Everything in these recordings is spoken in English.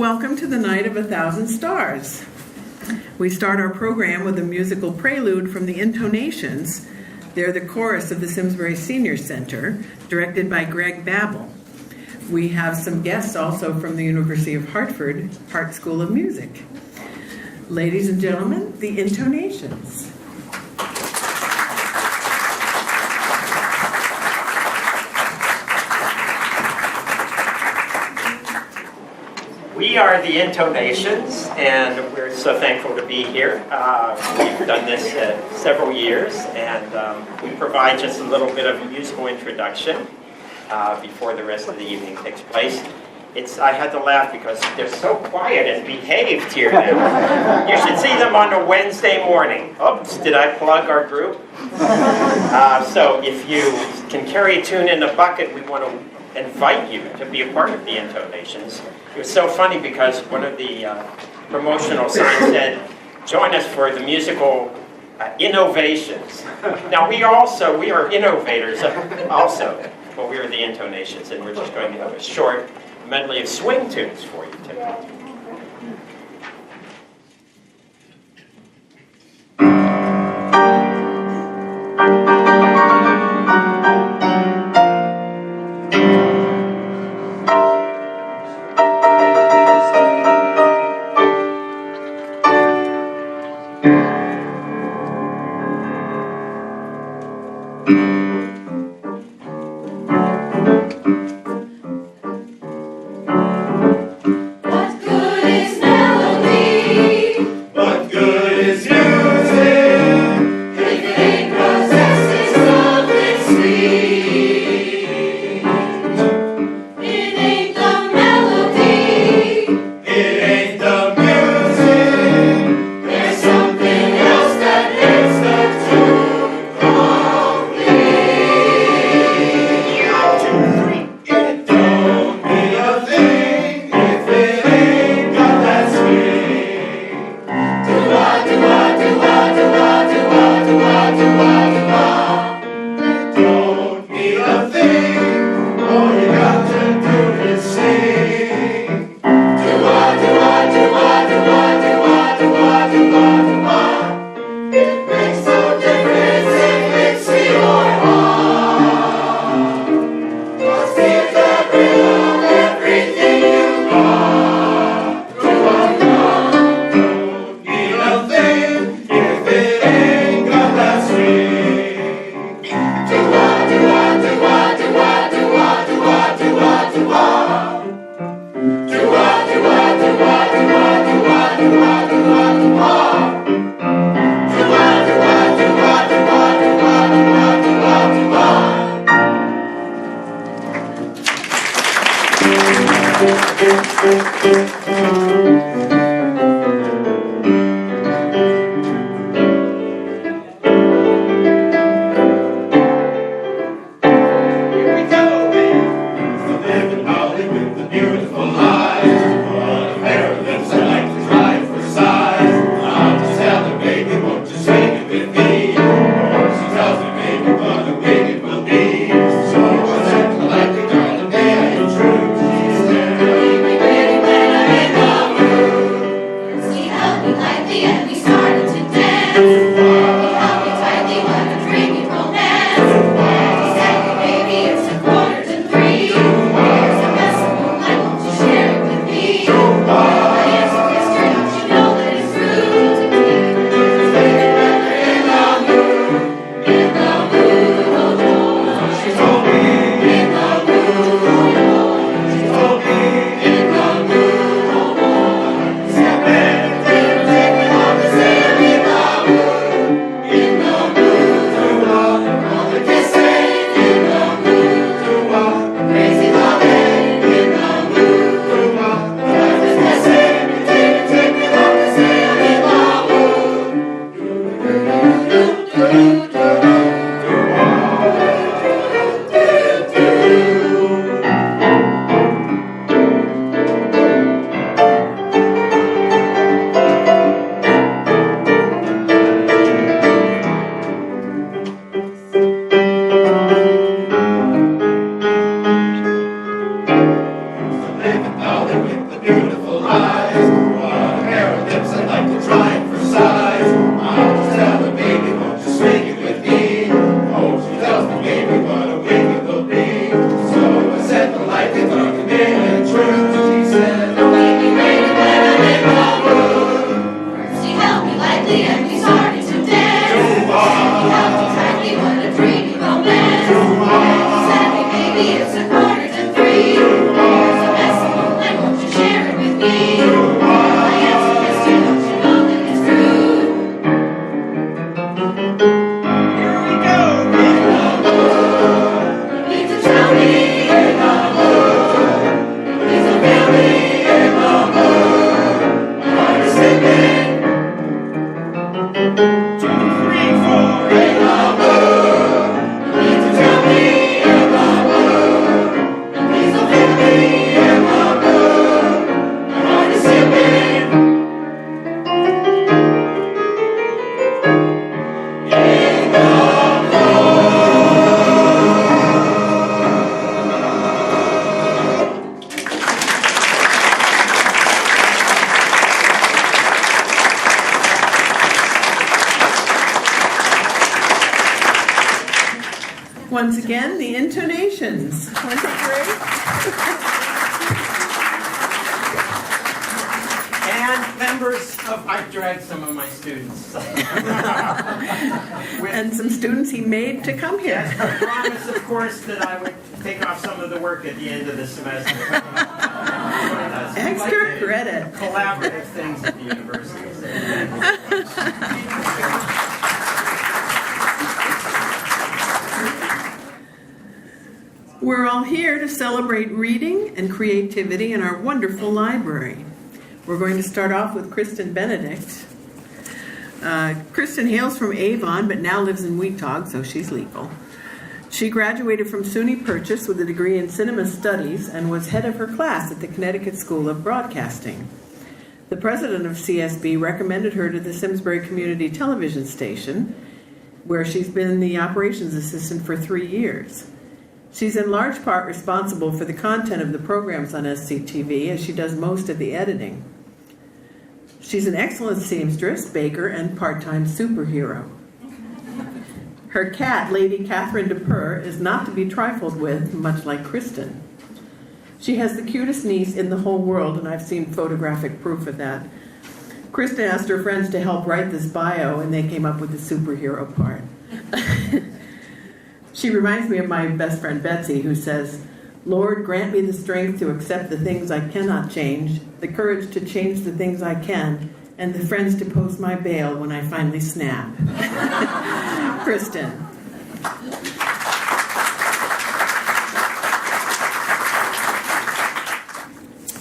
welcome to the Night of 1,000 Stars. We start our program with a musical prelude from the Intonations. They're the chorus of the Simsbury Senior Center, directed by Greg Babbel. We have some guests also from the University of Hartford, Hart School of Music. Ladies and gentlemen, the Intonations. We are the Intonations, and we're so thankful to be here. We've done this several years, and we provide just a little bit of a musical introduction before the rest of the evening takes place. I had to laugh because they're so quiet and behaved here now. You should see them on a Wednesday morning. Oops, did I plug our group? So if you can carry a tune in a bucket, we want to invite you to be a part of the Intonations. It was so funny because one of the promotional signs said, join us for the musical innovations. Now we are innovators also, but we are the Intonations, and we're just going to have a short medley of swing tunes for you today. When I'm in the mood. again, the intonations. Wasn't it great? And members of, I've dragged some of my students. And some students he made to come here. Yes, I promise, of course, that I would take off some of the work at the end of the semester. Extra credit. Collaborative things at the university. We're all here to celebrate reading and creativity in our wonderful library. We're going to start off with Kristen Benedict. Kristen hails from Avon, but now lives in Weetog, so she's legal. She graduated from SUNY Purchase with a degree in cinema studies and was head of her class at the Connecticut School of Broadcasting. The president of CSB recommended her to the Simsbury Community Television Station, where she's been the operations assistant for 3 years. She's in large part responsible for the content of the programs on SCTV, as she does most of the editing. She's an excellent seamstress, baker, and part-time superhero. Her cat, Lady Catherine DePer, is not to be trifled with, much like Kristen. She has the cutest niece in the whole world, and I've seen photographic proof of that. Kristen asked her friends to help write this bio, and they came up with the superhero part. She reminds me of my best friend Betsy, who says, "Lord, grant me the strength to accept the things I cannot change, the courage to change the things I can, and the friends to post my bail when I finally snap." Kristen.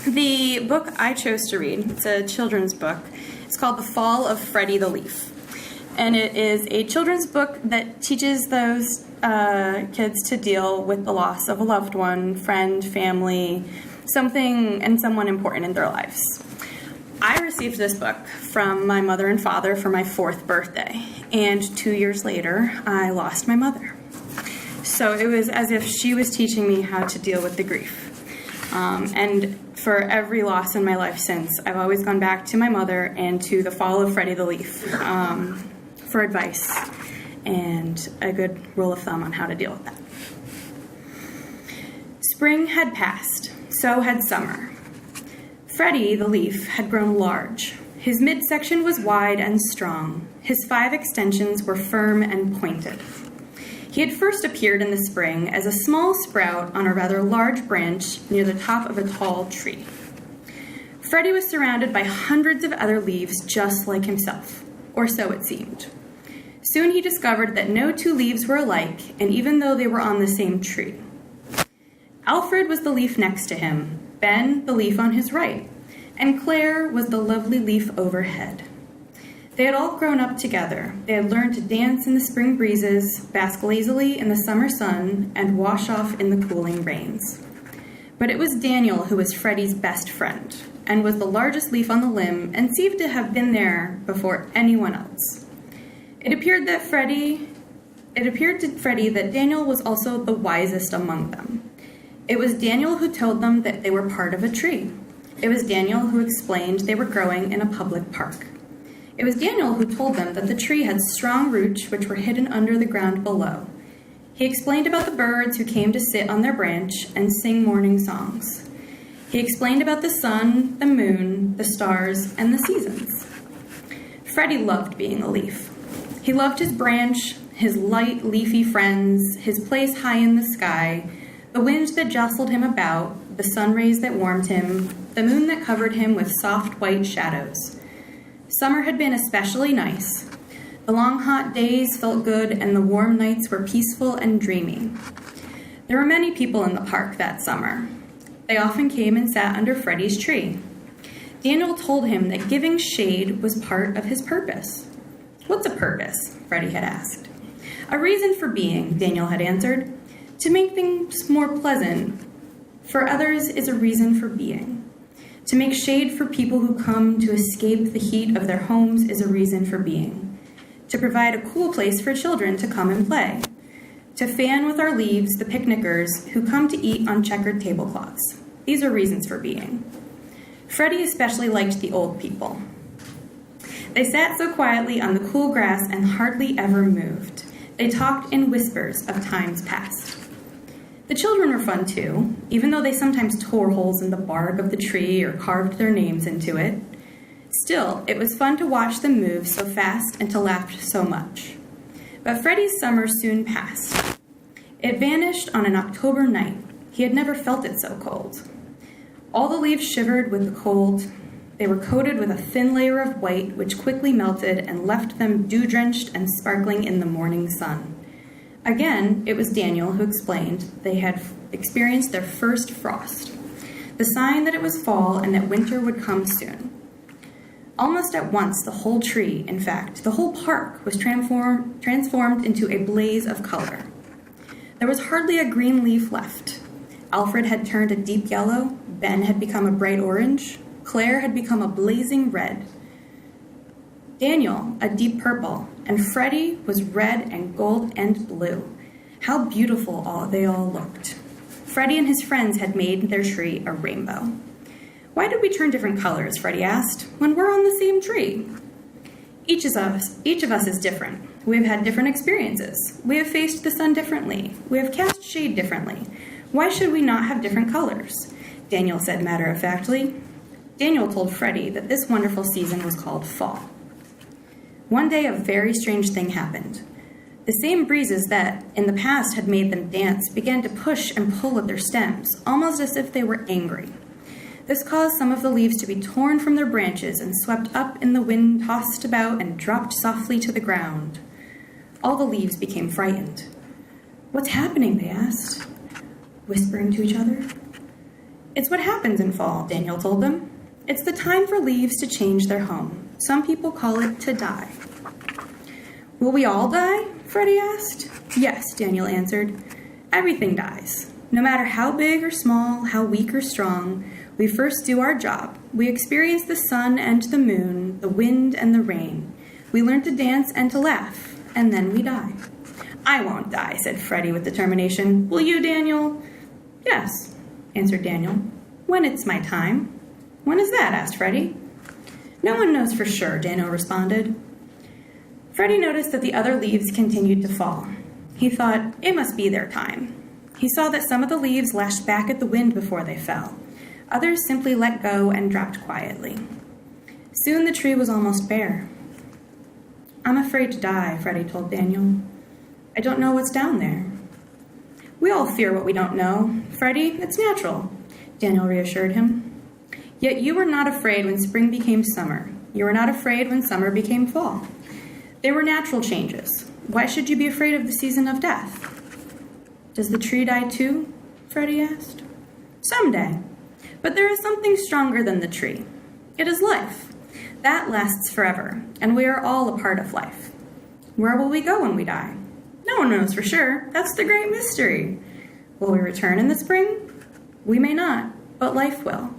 The book I chose to read, it's a children's book. It's called The Fall of Freddie the Leaf. And it is a children's book that teaches those kids to deal with the loss of a loved one, friend, family, something and someone important in their lives. I received this book from my mother and father for my 4th birthday, and 2 years later, I lost my mother. So it was as if she was teaching me how to deal with the grief. And for every loss in my life since, I've always gone back to my mother and to The Fall of Freddie the Leaf for advice and a good rule of thumb on how to deal with that. Spring had passed, so had summer. Freddie the Leaf had grown large. His midsection was wide and strong. His 5 extensions were firm and pointed. He had first appeared in the spring as a small sprout on a rather large branch near the top of a tall tree. Freddie was surrounded by hundreds of other leaves just like himself, or so it seemed. Soon he discovered that no 2 leaves were alike, and even though they were on the same tree. Alfred was the leaf next to him, Ben the leaf on his right, and Claire was the lovely leaf overhead. They had all grown up together. They had learned to dance in the spring breezes, bask lazily in the summer sun, and wash off in the cooling rains. But it was Daniel who was Freddie's best friend, and was the largest leaf on the limb, and seemed to have been there before anyone else. It appeared to Freddie that Daniel was also the wisest among them. It was Daniel who told them that they were part of a tree. It was Daniel who explained they were growing in a public park. It was Daniel who told them that the tree had strong roots which were hidden under the ground below. He explained about the birds who came to sit on their branch and sing morning songs. He explained about the sun, the moon, the stars, and the seasons. Freddie loved being a leaf. He loved his branch, his light, leafy friends, his place high in the sky, the wind that jostled him about, the sun rays that warmed him, the moon that covered him with soft white shadows. Summer had been especially nice. The long hot days felt good and the warm nights were peaceful and dreamy. There were many people in the park that summer. They often came and sat under Freddie's tree. Daniel told him that giving shade was part of his purpose. "What's a purpose?" Freddie had asked. "A reason for being," Daniel had answered. "To make things more pleasant for others is a reason for being. To make shade for people who come to escape the heat of their homes is a reason for being. To provide a cool place for children to come and play. To fan with our leaves the picnickers who come to eat on checkered tablecloths. These are reasons for being." Freddie especially liked the old people. They sat so quietly on the cool grass and hardly ever moved. They talked in whispers of times past. The children were fun too, even though they sometimes tore holes in the bark of the tree or carved their names into it. Still, it was fun to watch them move so fast and to laugh so much. But Freddie's summer soon passed. It vanished on an October night. He had never felt it so cold. All the leaves shivered with the cold. They were coated with a thin layer of white, which quickly melted and left them dew-drenched and sparkling in the morning sun. Again, it was Daniel who explained they had experienced their first frost, the sign that it was fall and that winter would come soon. Almost at once, the whole tree, in fact, the whole park, was transformed into a blaze of color. There was hardly a green leaf left. Alfred had turned a deep yellow, Ben had become a bright orange, Claire had become a blazing red, Daniel a deep purple, and Freddie was red and gold and blue. How beautiful they all looked. Freddie and his friends had made their tree a rainbow. Why did we turn different colors, Freddie asked, when we're on the same tree? Each of us is different. We have had different experiences. We have faced the sun differently. We have cast shade differently. Why should we not have different colors? Daniel said matter-of-factly. Daniel told Freddie that this wonderful season was called fall. One day a very strange thing happened. The same breezes that, in the past, had made them dance began to push and pull at their stems, almost as if they were angry. This caused some of the leaves to be torn from their branches and swept up in the wind, tossed about, and dropped softly to the ground. All the leaves became frightened. "What's happening?" they asked, whispering to each other. "It's what happens in fall," Daniel told them. "It's the time for leaves to change their home. Some people call it to die." "Will we all die?" Freddie asked. "Yes," Daniel answered. "Everything dies. No matter how big or small, how weak or strong, we first do our job. We experience the sun and the moon, the wind and the rain. We learn to dance and to laugh, and then we die." "I won't die," said Freddie with determination. "Will you, Daniel?" "Yes," answered Daniel. "When it's my time." "When is that?" asked Freddie. "No one knows for sure," Daniel responded. Freddie noticed that the other leaves continued to fall. He thought, it must be their time. He saw that some of the leaves lashed back at the wind before they fell. Others simply let go and dropped quietly. Soon the tree was almost bare. "I'm afraid to die," Freddie told Daniel. "I don't know what's down there." "We all fear what we don't know. Freddie, it's natural," Daniel reassured him. "Yet you were not afraid when spring became summer. You were not afraid when summer became fall. They were natural changes. Why should you be afraid of the season of death?" "Does the tree die too?" Freddie asked. "Someday. But there is something stronger than the tree. It is life. That lasts forever, and we are all a part of life. Where will we go when we die? No one knows for sure. That's the great mystery. Will we return in the spring? We may not, but life will."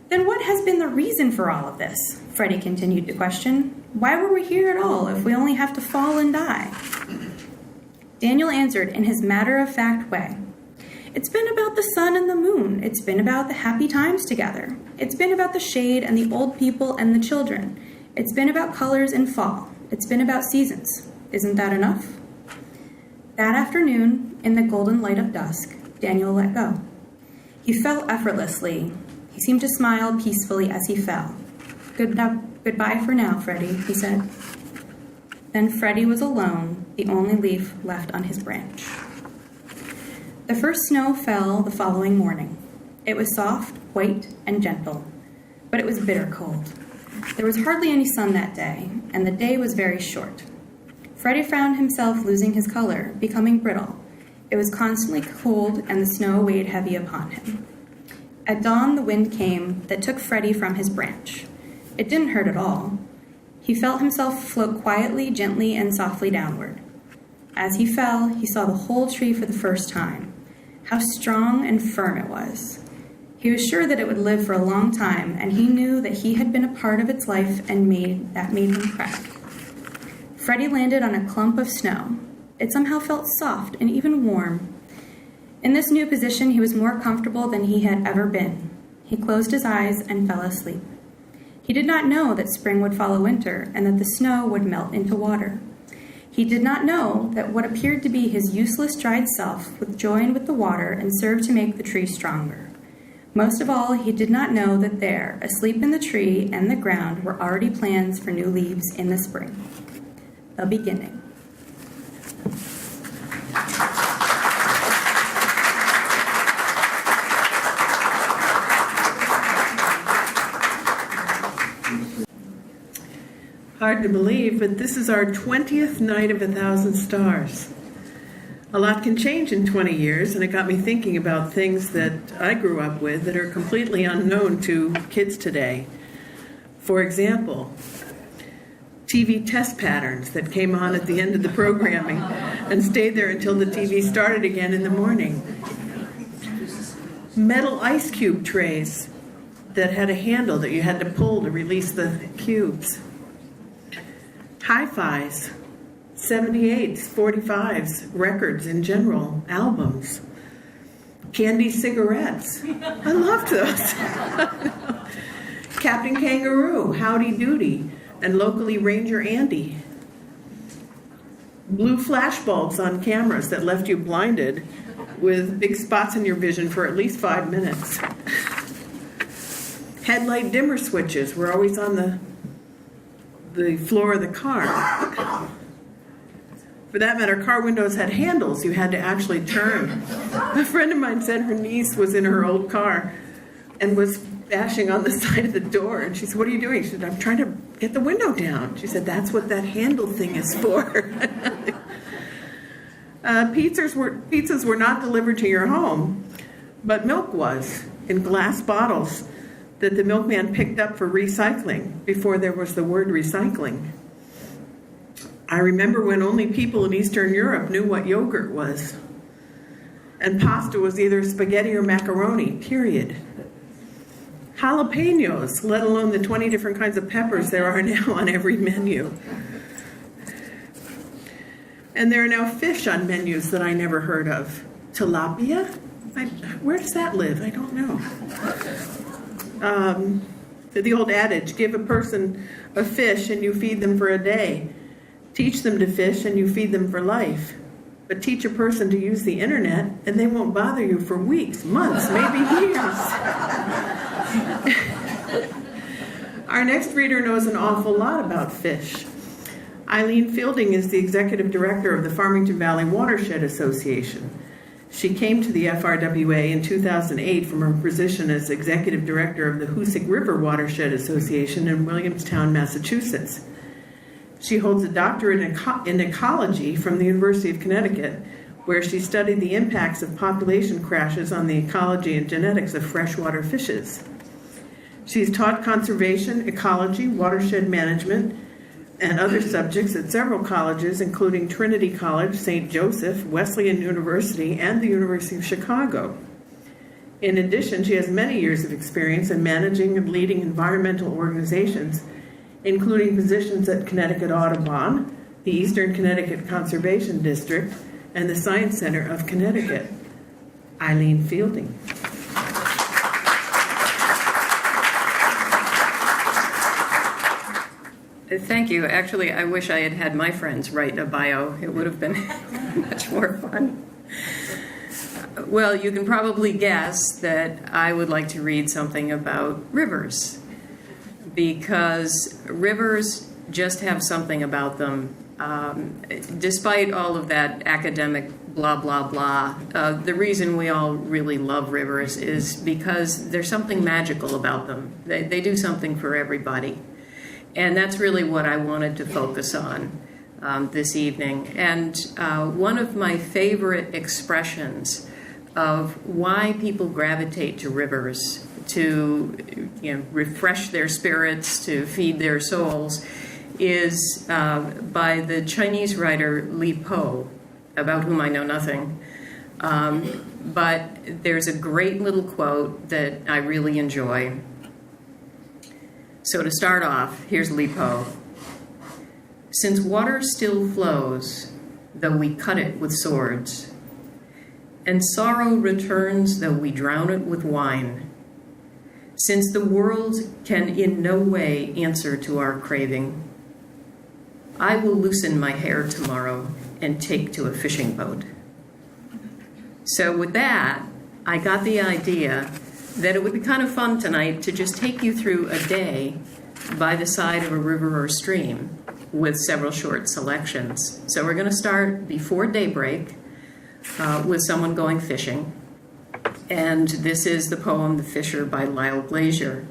"Then what has been the reason for all of this?" Freddie continued to question. "Why were we here at all if we only have to fall and die?" Daniel answered in his matter-of-fact way. "It's been about the sun and the moon. It's been about the happy times together. It's been about the shade and the old people and the children. It's been about colors in fall. It's been about seasons. Isn't that enough?" That afternoon, in the golden light of dusk, Daniel let go. He fell effortlessly. He seemed to smile peacefully as he fell. Goodbye for now, Freddie," he said. Then Freddie was alone, the only leaf left on his branch. The first snow fell the following morning. It was soft, white, and gentle, but it was bitter cold. There was hardly any sun that day, and the day was very short. Freddie found himself losing his color, becoming brittle. It was constantly cold, and the snow weighed heavy upon him. At dawn, the wind came that took Freddie from his branch. It didn't hurt at all. He felt himself float quietly, gently, and softly downward. As he fell, he saw the whole tree for the first time. How strong and firm it was. He was sure that it would live for a long time, and he knew that he had been a part of its life and that made him proud. Freddie landed on a clump of snow. It somehow felt soft and even warm. In this new position, he was more comfortable than he had ever been. He closed his eyes and fell asleep. He did not know that spring would follow winter and that the snow would melt into water. He did not know that what appeared to be his useless dried self would join with the water and serve to make the tree stronger. Most of all, he did not know that there, asleep in the tree and the ground, were already plans for new leaves in the spring. The beginning. Hard to believe, but this is our 20th night of 1,000 stars. A lot can change in 20 years, and it got me thinking about things that I grew up with that are completely unknown to kids today. For example, TV test patterns that came on at the end of the programming and stayed there until the TV started again in the morning. Metal ice cube trays that had a handle that you had to pull to release the cubes. Hi-Fis, 78s, 45s, records in general, albums. Candy cigarettes. I loved those. Captain Kangaroo, Howdy Doody, and locally Ranger Andy. Blue flashbulbs on cameras that left you blinded with big spots in your vision for at least 5 minutes. Headlight dimmer switches were always on the floor of the car. For that matter, car windows had handles you had to actually turn. A friend of mine said her niece was in her old car and was bashing on the side of the door. And she said, "What are you doing?" She said, "I'm trying to get the window down." She said, "That's what that handle thing is for." Pizzas were not delivered to your home, but milk was, in glass bottles that the milkman picked up for recycling before there was the word recycling. I remember when only people in Eastern Europe knew what yogurt was. And pasta was either spaghetti or macaroni, period. Jalapenos, let alone the 20 different kinds of peppers there are now on every menu. And there are now fish on menus that I never heard of. Tilapia? Where does that live? I don't know. The old adage, give a person a fish and you feed them for a day. Teach them to fish and you feed them for life. But teach a person to use the internet and they won't bother you for weeks, months, maybe years. Our next reader knows an awful lot about fish. Eileen Fielding is the executive director of the Farmington Valley Watershed Association. She came to the FRWA in 2008 from her position as executive director of the Hoosick River Watershed Association in Williamstown, Massachusetts. She holds a doctorate in ecology from the University of Connecticut, where she studied the impacts of population crashes on the ecology and genetics of freshwater fishes. She's taught conservation, ecology, watershed management, and other subjects at several colleges, including Trinity College, St. Joseph, Wesleyan University, and the University of Chicago. In addition, she has many years of experience in managing and leading environmental organizations, including positions at Connecticut Audubon, the Eastern Connecticut Conservation District, and the Science Center of Connecticut. Eileen Fielding. Thank you. Actually, I wish I had had my friends write a bio. It would have been much more fun. Well, you can probably guess that I would like to read something about rivers, because rivers just have something about them. Despite all of that academic blah, blah, blah, the reason we all really love rivers is because there's something magical about them. They do something for everybody. And that's really what I wanted to focus on this evening. And one of my favorite expressions of why people gravitate to rivers to refresh their spirits, to feed their souls, is by the Chinese writer Li Po, about whom I know nothing. But there's a great little quote that I really enjoy. So to start off, here's Li Po. Since water still flows, though we cut it with swords, and sorrow returns though we drown it with wine, since the world can in no way answer to our craving, I will loosen my hair tomorrow and take to a fishing boat. So with that, I got the idea that it would be kind of fun tonight to just take you through a day by the side of a river or stream with several short selections. So we're going to start before daybreak with someone going fishing. And this is the poem The Fisher by Lyle Glazier.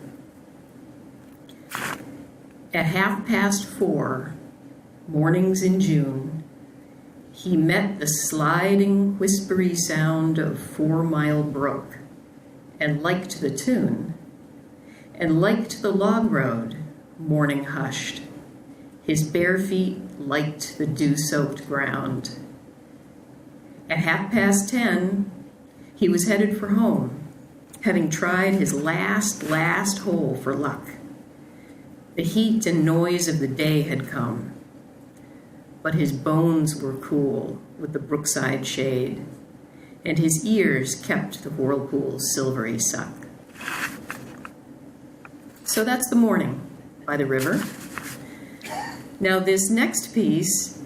At 4:30, mornings in June, he met the sliding, whispery sound of 4 Mile Brook, and liked the tune, and liked the log road, morning hushed. His bare feet liked the dew-soaked ground. At 10:30, he was headed for home, having tried his last hole for luck. The heat and noise of the day had come, but his bones were cool with the brookside shade, and his ears kept the whirlpool's silvery suck. So that's the morning by the river. Now this next piece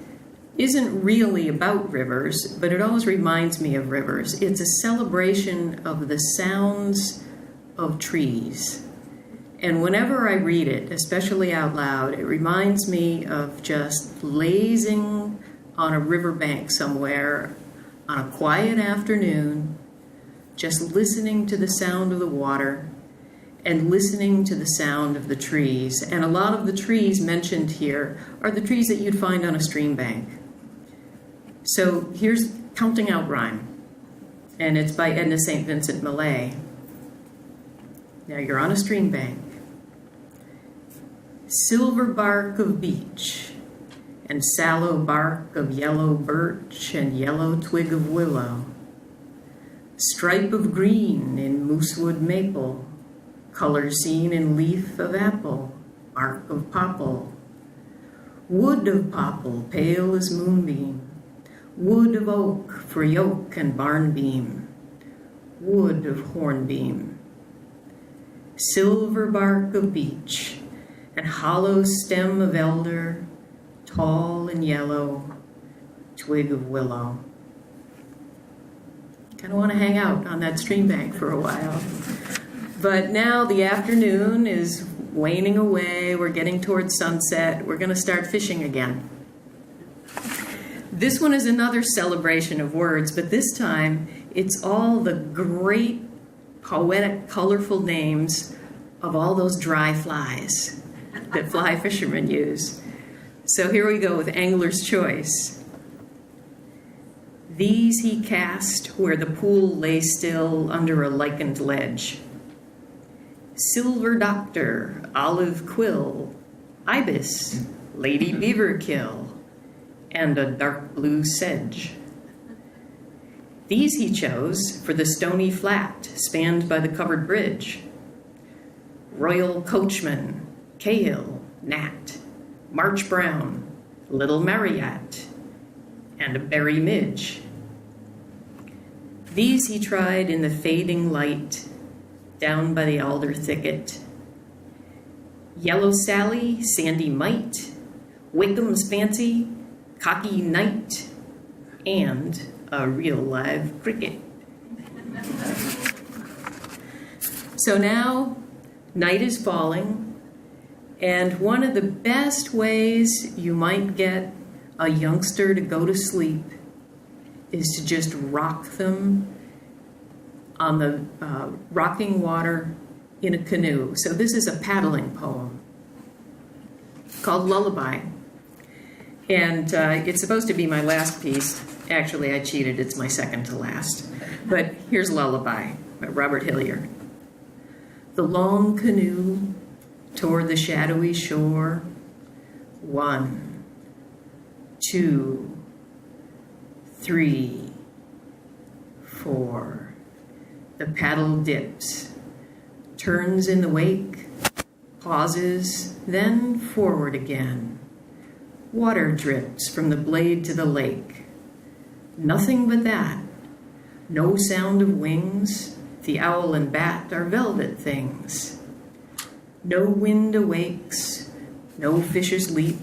isn't really about rivers, but it always reminds me of rivers. It's a celebration of the sounds of trees. And whenever I read it, especially out loud, it reminds me of just lazing on a riverbank somewhere on a quiet afternoon, just listening to the sound of the water and listening to the sound of the trees. And a lot of the trees mentioned here are the trees that you'd find on a stream bank. So here's Counting Out Rhyme, and it's by Edna St. Vincent Millay. Now you're on a stream bank. Silver bark of beech, and sallow bark of yellow birch and yellow twig of willow. Stripe of green in moosewood maple, color seen in leaf of apple, bark of popple. Wood of popple, pale as moonbeam, wood of oak for yoke and barn beam, wood of hornbeam. Silver bark of beech, and hollow stem of elder, tall and yellow, twig of willow. Kind of want to hang out on that stream bank for a while. But now the afternoon is waning away. We're getting towards sunset. We're going to start fishing again. This one is another celebration of words, but this time it's all the great, poetic, colorful names of all those dry flies that fly fishermen use. So here we go with Angler's Choice. These he cast where the pool lay still under a lichened ledge. Silver Doctor, Olive Quill, Ibis, Lady Beaver Kill, and a dark blue sedge. These he chose for the stony flat spanned by the covered bridge. Royal Coachman, Cahill, Gnat, March Brown, Little Marriott, and a berry midge. These he tried in the fading light, down by the alder thicket. Yellow Sally, Sandy Mite, Wakeham's Fancy, Cocky Knight, and a real live cricket. So now, night is falling, and one of the best ways you might get a youngster to go to sleep is to just rock them on the rocking water in a canoe. So this is a paddling poem called Lullaby. And it's supposed to be my last piece. Actually, I cheated. It's my second to last. But here's Lullaby by Robert Hillier. The long canoe toward the shadowy shore. 1, 2, 3, 4. The paddle dips, turns in the wake, pauses, then forward again. Water drips from the blade to the lake. Nothing but that. No sound of wings. The owl and bat are velvet things. No wind awakes. No fishes leap.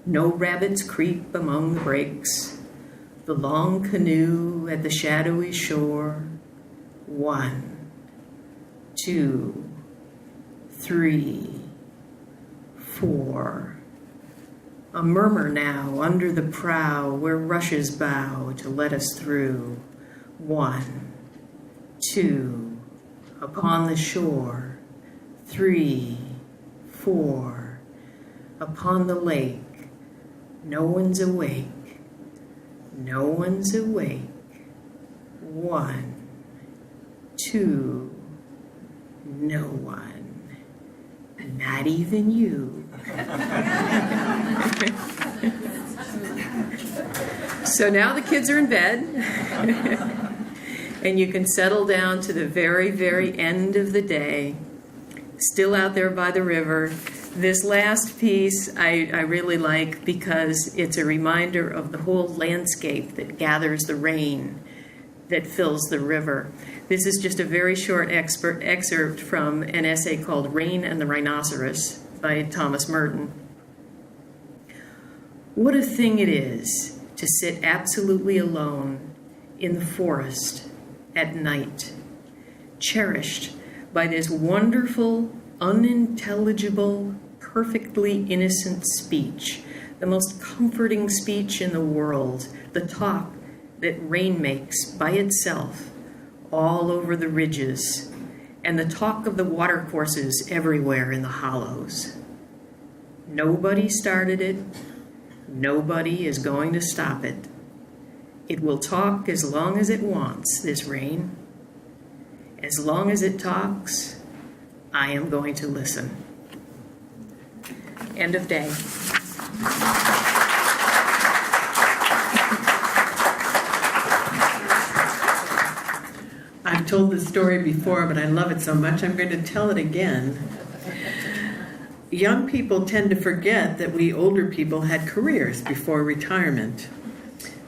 No rabbits creep among the brakes. The long canoe at the shadowy shore. 1, 2, 3, 4. A murmur now under the prow where rushes bow to let us through. 1, 2, upon the shore. 3, 4, upon the lake. No one's awake. No one's awake. 1, 2, no one. Not even you. So now the kids are in bed, and you can settle down to the very, very end of the day, still out there by the river. This last piece I really like because it's a reminder of the whole landscape that gathers the rain that fills the river. This is just a very short excerpt from an essay called Rain and the Rhinoceros by Thomas Merton. What a thing it is to sit absolutely alone in the forest at night, cherished by this wonderful, unintelligible, perfectly innocent speech, the most comforting speech in the world, the talk that rain makes by itself all over the ridges, and the talk of the watercourses everywhere in the hollows. Nobody started it. Nobody is going to stop it. It will talk as long as it wants, this rain. As long as it talks, I am going to listen. End of day. I've told this story before, but I love it so much I'm going to tell it again. Young people tend to forget that we older people had careers before retirement.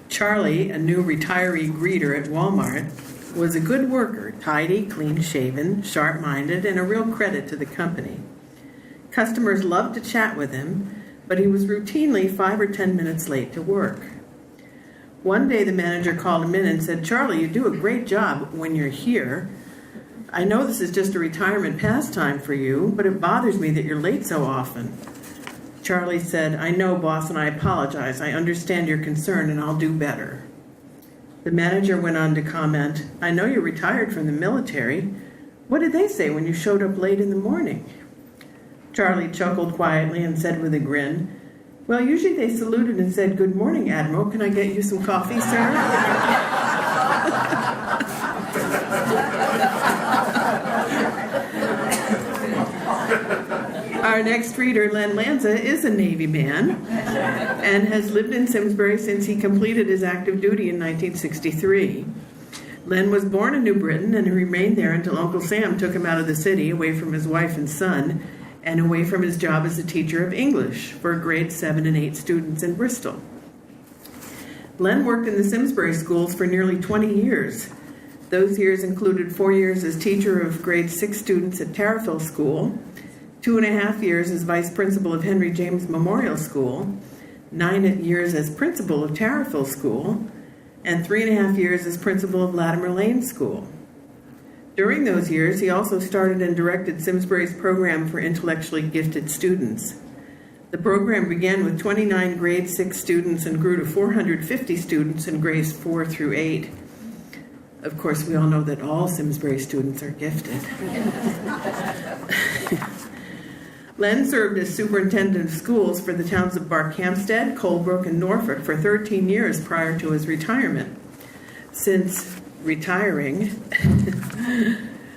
Charlie, a new retiree greeter at Walmart, was a good worker, tidy, clean-shaven, sharp-minded, and a real credit to the company. Customers loved to chat with him, but he was routinely 5 or 10 minutes late to work. One day the manager called him in and said, "Charlie, you do a great job when you're here. I know this is just a retirement pastime for you, but it bothers me that you're late so often." Charlie said, "I know, boss, and I apologize. I understand your concern, and I'll do better." The manager went on to comment, "I know you're retired from the military. What did they say when you showed up late in the morning?" Charlie chuckled quietly and said with a grin, "Well, usually they saluted and said, 'Good morning, Admiral. Can I get you some coffee, sir?'" Our next reader, Len Lanza, is a Navy man and has lived in Simsbury since he completed his active duty in 1963. Len was born in New Britain and remained there until Uncle Sam took him out of the city, away from his wife and son, and away from his job as a teacher of English for grade 7 and 8 students in Bristol. Len worked in the Simsbury schools for nearly 20 years. Those years included 4 years as teacher of grade 6 students at Tarrafil School, 2.5 years as vice principal of Henry James Memorial School, 9 years as principal of Tarrafil School, and 3.5 years as principal of Latimer Lane School. During those years, he also started and directed Simsbury's program for intellectually gifted students. The program began with 29 grade 6 students and grew to 450 students in grades 4 through 8. Of course, we all know that all Simsbury students are gifted. Len served as superintendent of schools for the towns of Barkhamsted, Colebrook, and Norfolk for 13 years prior to his retirement. Since retiring,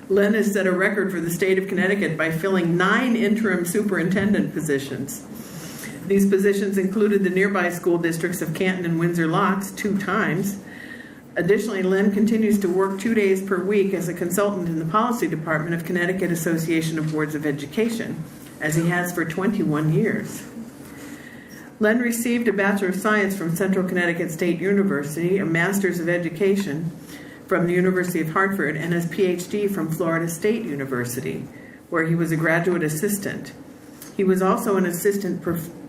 Len has set a record for the state of Connecticut by filling 9 interim superintendent positions. These positions included the nearby school districts of Canton and Windsor Locks 2 times. Additionally, Len continues to work 2 days per week as a consultant in the policy department of Connecticut Association of Boards of Education, as he has for 21 years. Len received a Bachelor of Science from Central Connecticut State University, a Master's of Education from the University of Hartford, and his PhD from Florida State University, where he was a graduate assistant. He was also an assistant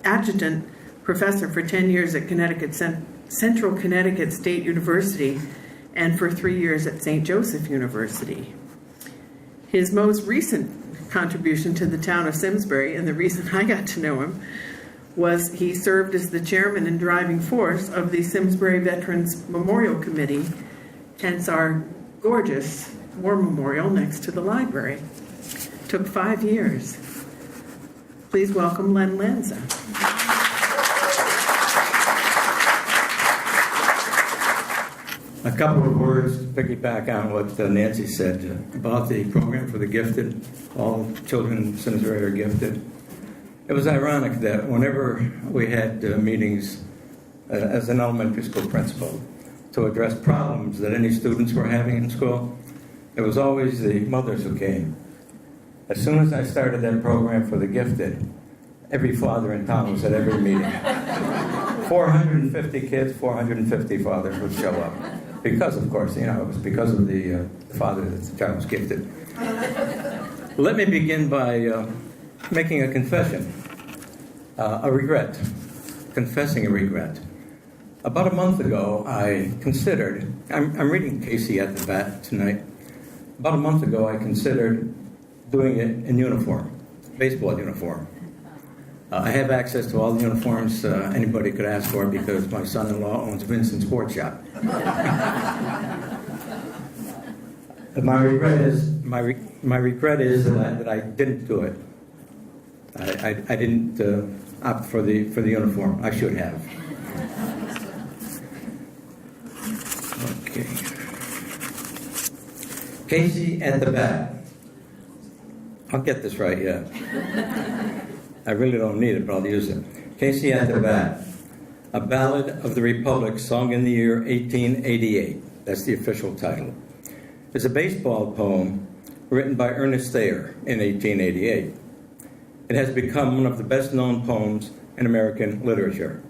adjutant professor for 10 years at Central Connecticut State University and for 3 years at St. Joseph University. His most recent contribution to the town of Simsbury, and the reason I got to know him, was he served as the chairman and driving force of the Simsbury Veterans Memorial Committee, hence our gorgeous war memorial next to the library. Took 5 years. Please welcome Len Lanza. A couple of words to piggyback on what Nancy said about the program for the gifted. All children in Simsbury are gifted. It was ironic that whenever we had meetings as an elementary school principal to address problems that any students were having in school, it was always the mothers who came. As soon as I started that program for the gifted, every father in town was at every meeting. 450 kids, 450 fathers would show up. Because, of course, it was because of the father that the child was gifted. Let me begin by making a confession, a regret, confessing a regret. About a month ago, I considered, I'm reading Casey at the Bat tonight. About a month ago, I considered doing it in uniform, baseball uniform. I have access to all the uniforms anybody could ask for because my son-in-law owns Vincent's Sports Shop. My regret is that I didn't do it. I didn't opt for the uniform. I should have. Okay. Casey at the Bat. I'll get this right, yeah. I really don't need it, but I'll use it. Casey at the Bat, a ballad of the Republic sung in the year 1888. That's the official title. It's a baseball poem written by Ernest Thayer in 1888. It has become one of the best-known poems in American literature.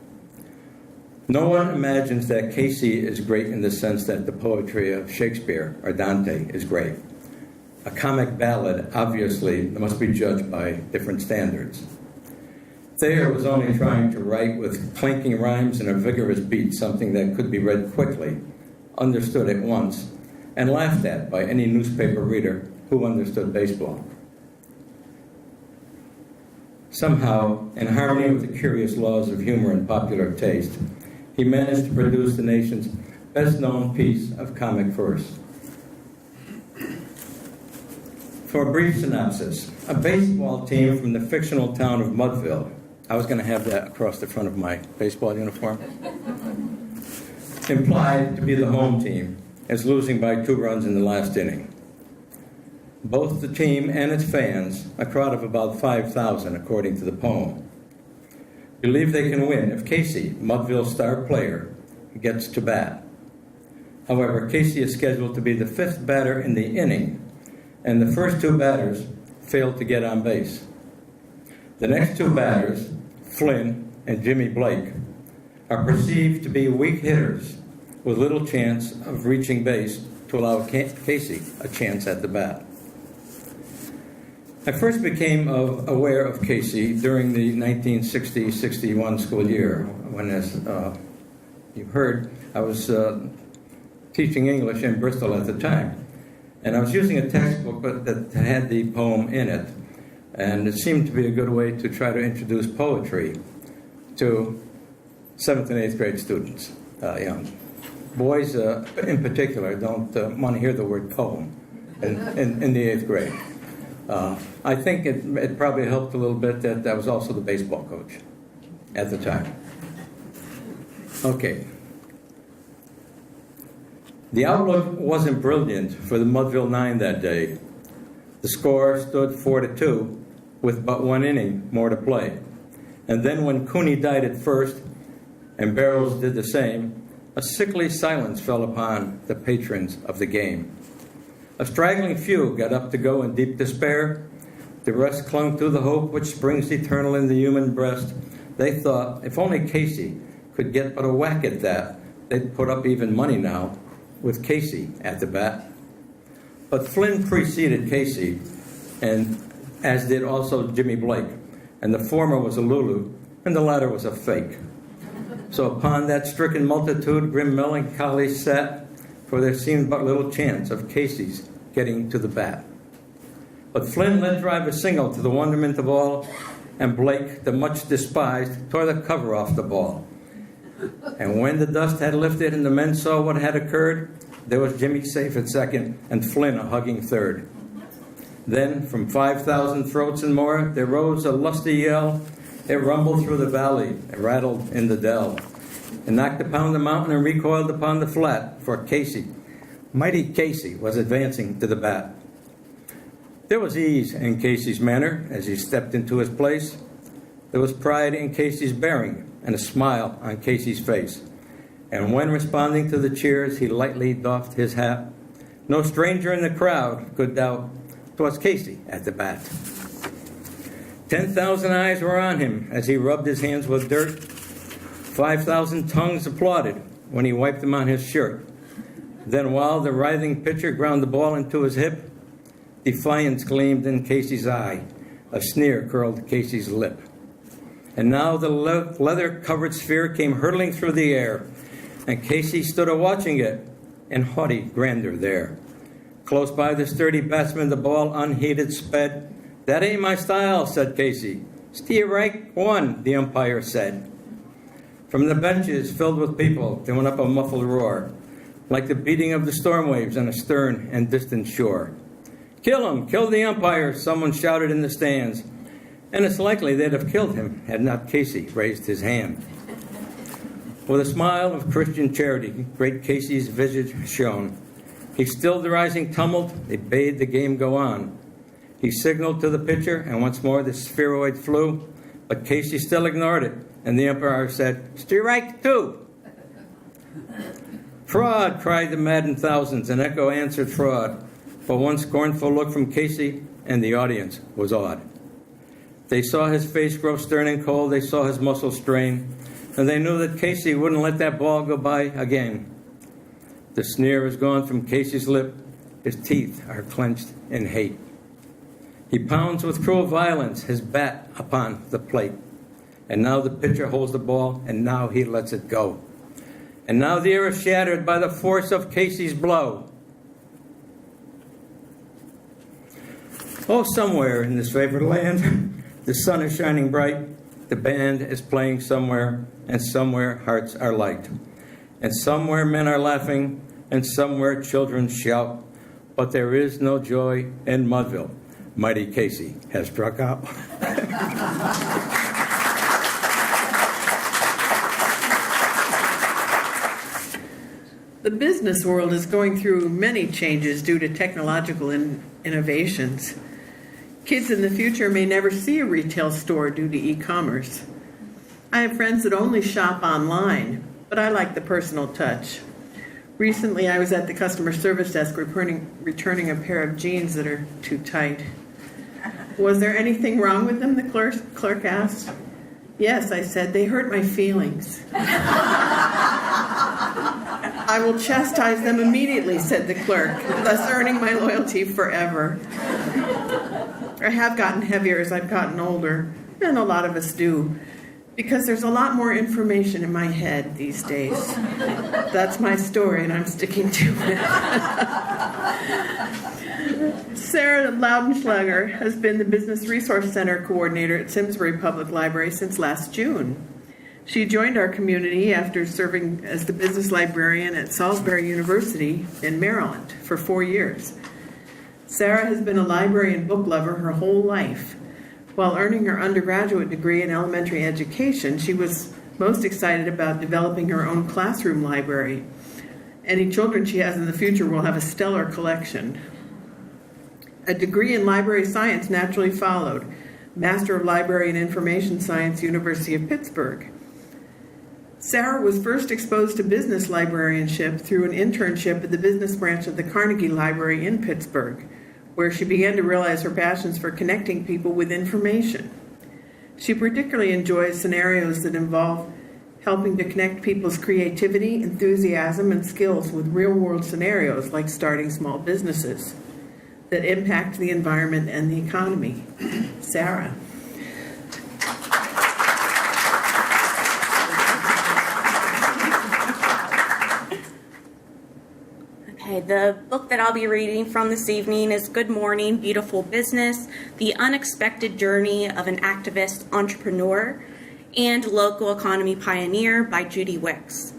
No one imagines that Casey is great in the sense that the poetry of Shakespeare or Dante is great. A comic ballad, obviously, must be judged by different standards. Thayer was only trying to write with clanking rhymes and a vigorous beat, something that could be read quickly, understood at once, and laughed at by any newspaper reader who understood baseball. Somehow, in harmony with the curious laws of humor and popular taste, he managed to produce the nation's best-known piece of comic verse. For a brief synopsis, a baseball team from the fictional town of Mudville, I was going to have that across the front of my baseball uniform, implied to be the home team, is losing by 2 runs in the last inning. Both the team and its fans, a crowd of about 5,000 according to the poem, believe they can win if Casey, Mudville's star player, gets to bat. However, Casey is scheduled to be the 5th batter in the inning, and the first 2 batters failed to get on base. The next 2 batters, Flynn and Jimmy Blake, are perceived to be weak hitters with little chance of reaching base to allow Casey a chance at the bat. I first became aware of Casey during the 1960-61 school year when, as you heard, I was teaching English in Bristol at the time. And I was using a textbook that had the poem in it. And it seemed to be a good way to try to introduce poetry to 7th and 8th grade students. Boys, in particular, don't want to hear the word poem in the 8th grade. I think it probably helped a little bit that I was also the baseball coach at the time. Okay. The outlook wasn't brilliant for the Mudville 9 that day. The score stood 4-2 with but 1 inning more to play. And then when Cooney died at first and Barrows did the same, a sickly silence fell upon the patrons of the game. A straggling few got up to go in deep despair. The rest clung to the hope which springs eternal in the human breast. They thought if only Casey could get but a whack at that, they'd put up even money now with Casey at the bat. But Flynn preceded Casey, and as did also Jimmy Blake, and the former was a Lulu and the latter was a fake. So upon that stricken multitude, grim melancholy sat, for there seemed but little chance of Casey's getting to the bat. But Flynn let drive a single to the wonderment of all, and Blake, the much despised, tore the cover off the ball. And when the dust had lifted and the men saw what had occurred, there was Jimmy safe at second and Flynn a hugging third. Then, from 5,000 throats and more, there rose a lusty yell. It rumbled through the valley, it rattled in the dell, and knocked upon the mountain and recoiled upon the flat, for Casey, mighty Casey, was advancing to the bat. There was ease in Casey's manner as he stepped into his place. There was pride in Casey's bearing and a smile on Casey's face. And when responding to the cheers, he lightly doffed his hat. No stranger in the crowd could doubt 'twas Casey at the bat. 10,000 eyes were on him as he rubbed his hands with dirt. 5,000 tongues applauded when he wiped them on his shirt. Then while the writhing pitcher ground the ball into his hip, defiance gleamed in Casey's eye. A sneer curled Casey's lip. And now the leather-covered sphere came hurtling through the air, and Casey stood a-watching it in haughty grandeur there. Close by the sturdy batsman the ball unheeded sped. "That ain't my style," said Casey. "Steer right one," the umpire said. From the benches filled with people there went up a muffled roar, like the beating of the storm waves on a stern and distant shore. "Kill him! Kill the umpire!" someone shouted in the stands. And it's likely they'd have killed him had not Casey raised his hand. With a smile of Christian charity, great Casey's visage shone. He stilled the rising tumult. He bade the game go on. He signaled to the pitcher, and once more the spheroid flew. But Casey still ignored it, and the umpire said, "Strike two!" "Fraud!" cried the maddened thousands, and echo answered fraud. But one scornful look from Casey, and the audience was awed. They saw his face grow stern and cold. They saw his muscles strain. And they knew that Casey wouldn't let that ball go by again. The sneer is gone from Casey's lip. His teeth are clenched in hate. He pounds with cruel violence his bat upon the plate. And now the pitcher holds the ball, and now he lets it go. And now the air is shattered by the force of Casey's blow. Oh, somewhere in this favored land, the sun is shining bright, the band is playing somewhere, and somewhere hearts are light. And somewhere men are laughing, and somewhere children shout. But there is no joy in Mudville. Mighty Casey has struck out. The business world is going through many changes due to technological innovations. Kids in the future may never see a retail store due to e-commerce. I have friends that only shop online, but I like the personal touch. Recently, I was at the customer service desk returning a pair of jeans that are too tight. "Was there anything wrong with them?" the clerk asked. "Yes," I said, "they hurt my feelings." "I will chastise them immediately," said the clerk, thus earning my loyalty forever. I have gotten heavier as I've gotten older, and a lot of us do, because there's a lot more information in my head these days. That's my story, and I'm sticking to it. Sarah Laudenschlager has been the Business Resource Center coordinator at Simsbury Public Library since last June. She joined our community after serving as the business librarian at Salisbury University in Maryland for 4 years. Sarah has been a library and book lover her whole life. While earning her undergraduate degree in elementary education, she was most excited about developing her own classroom library. Any children she has in the future will have a stellar collection. A degree in library science naturally followed. Master of Library and Information Science, University of Pittsburgh. Sarah was first exposed to business librarianship through an internship at the business branch of the Carnegie Library in Pittsburgh, where she began to realize her passions for connecting people with information. She particularly enjoys scenarios that involve helping to connect people's creativity, enthusiasm, and skills with real-world scenarios like starting small businesses that impact the environment and the economy. Sarah. Okay, the book that I'll be reading from this evening is Good Morning, Beautiful Business, The Unexpected Journey of an Activist Entrepreneur and Local Economy Pioneer by Judy Wicks.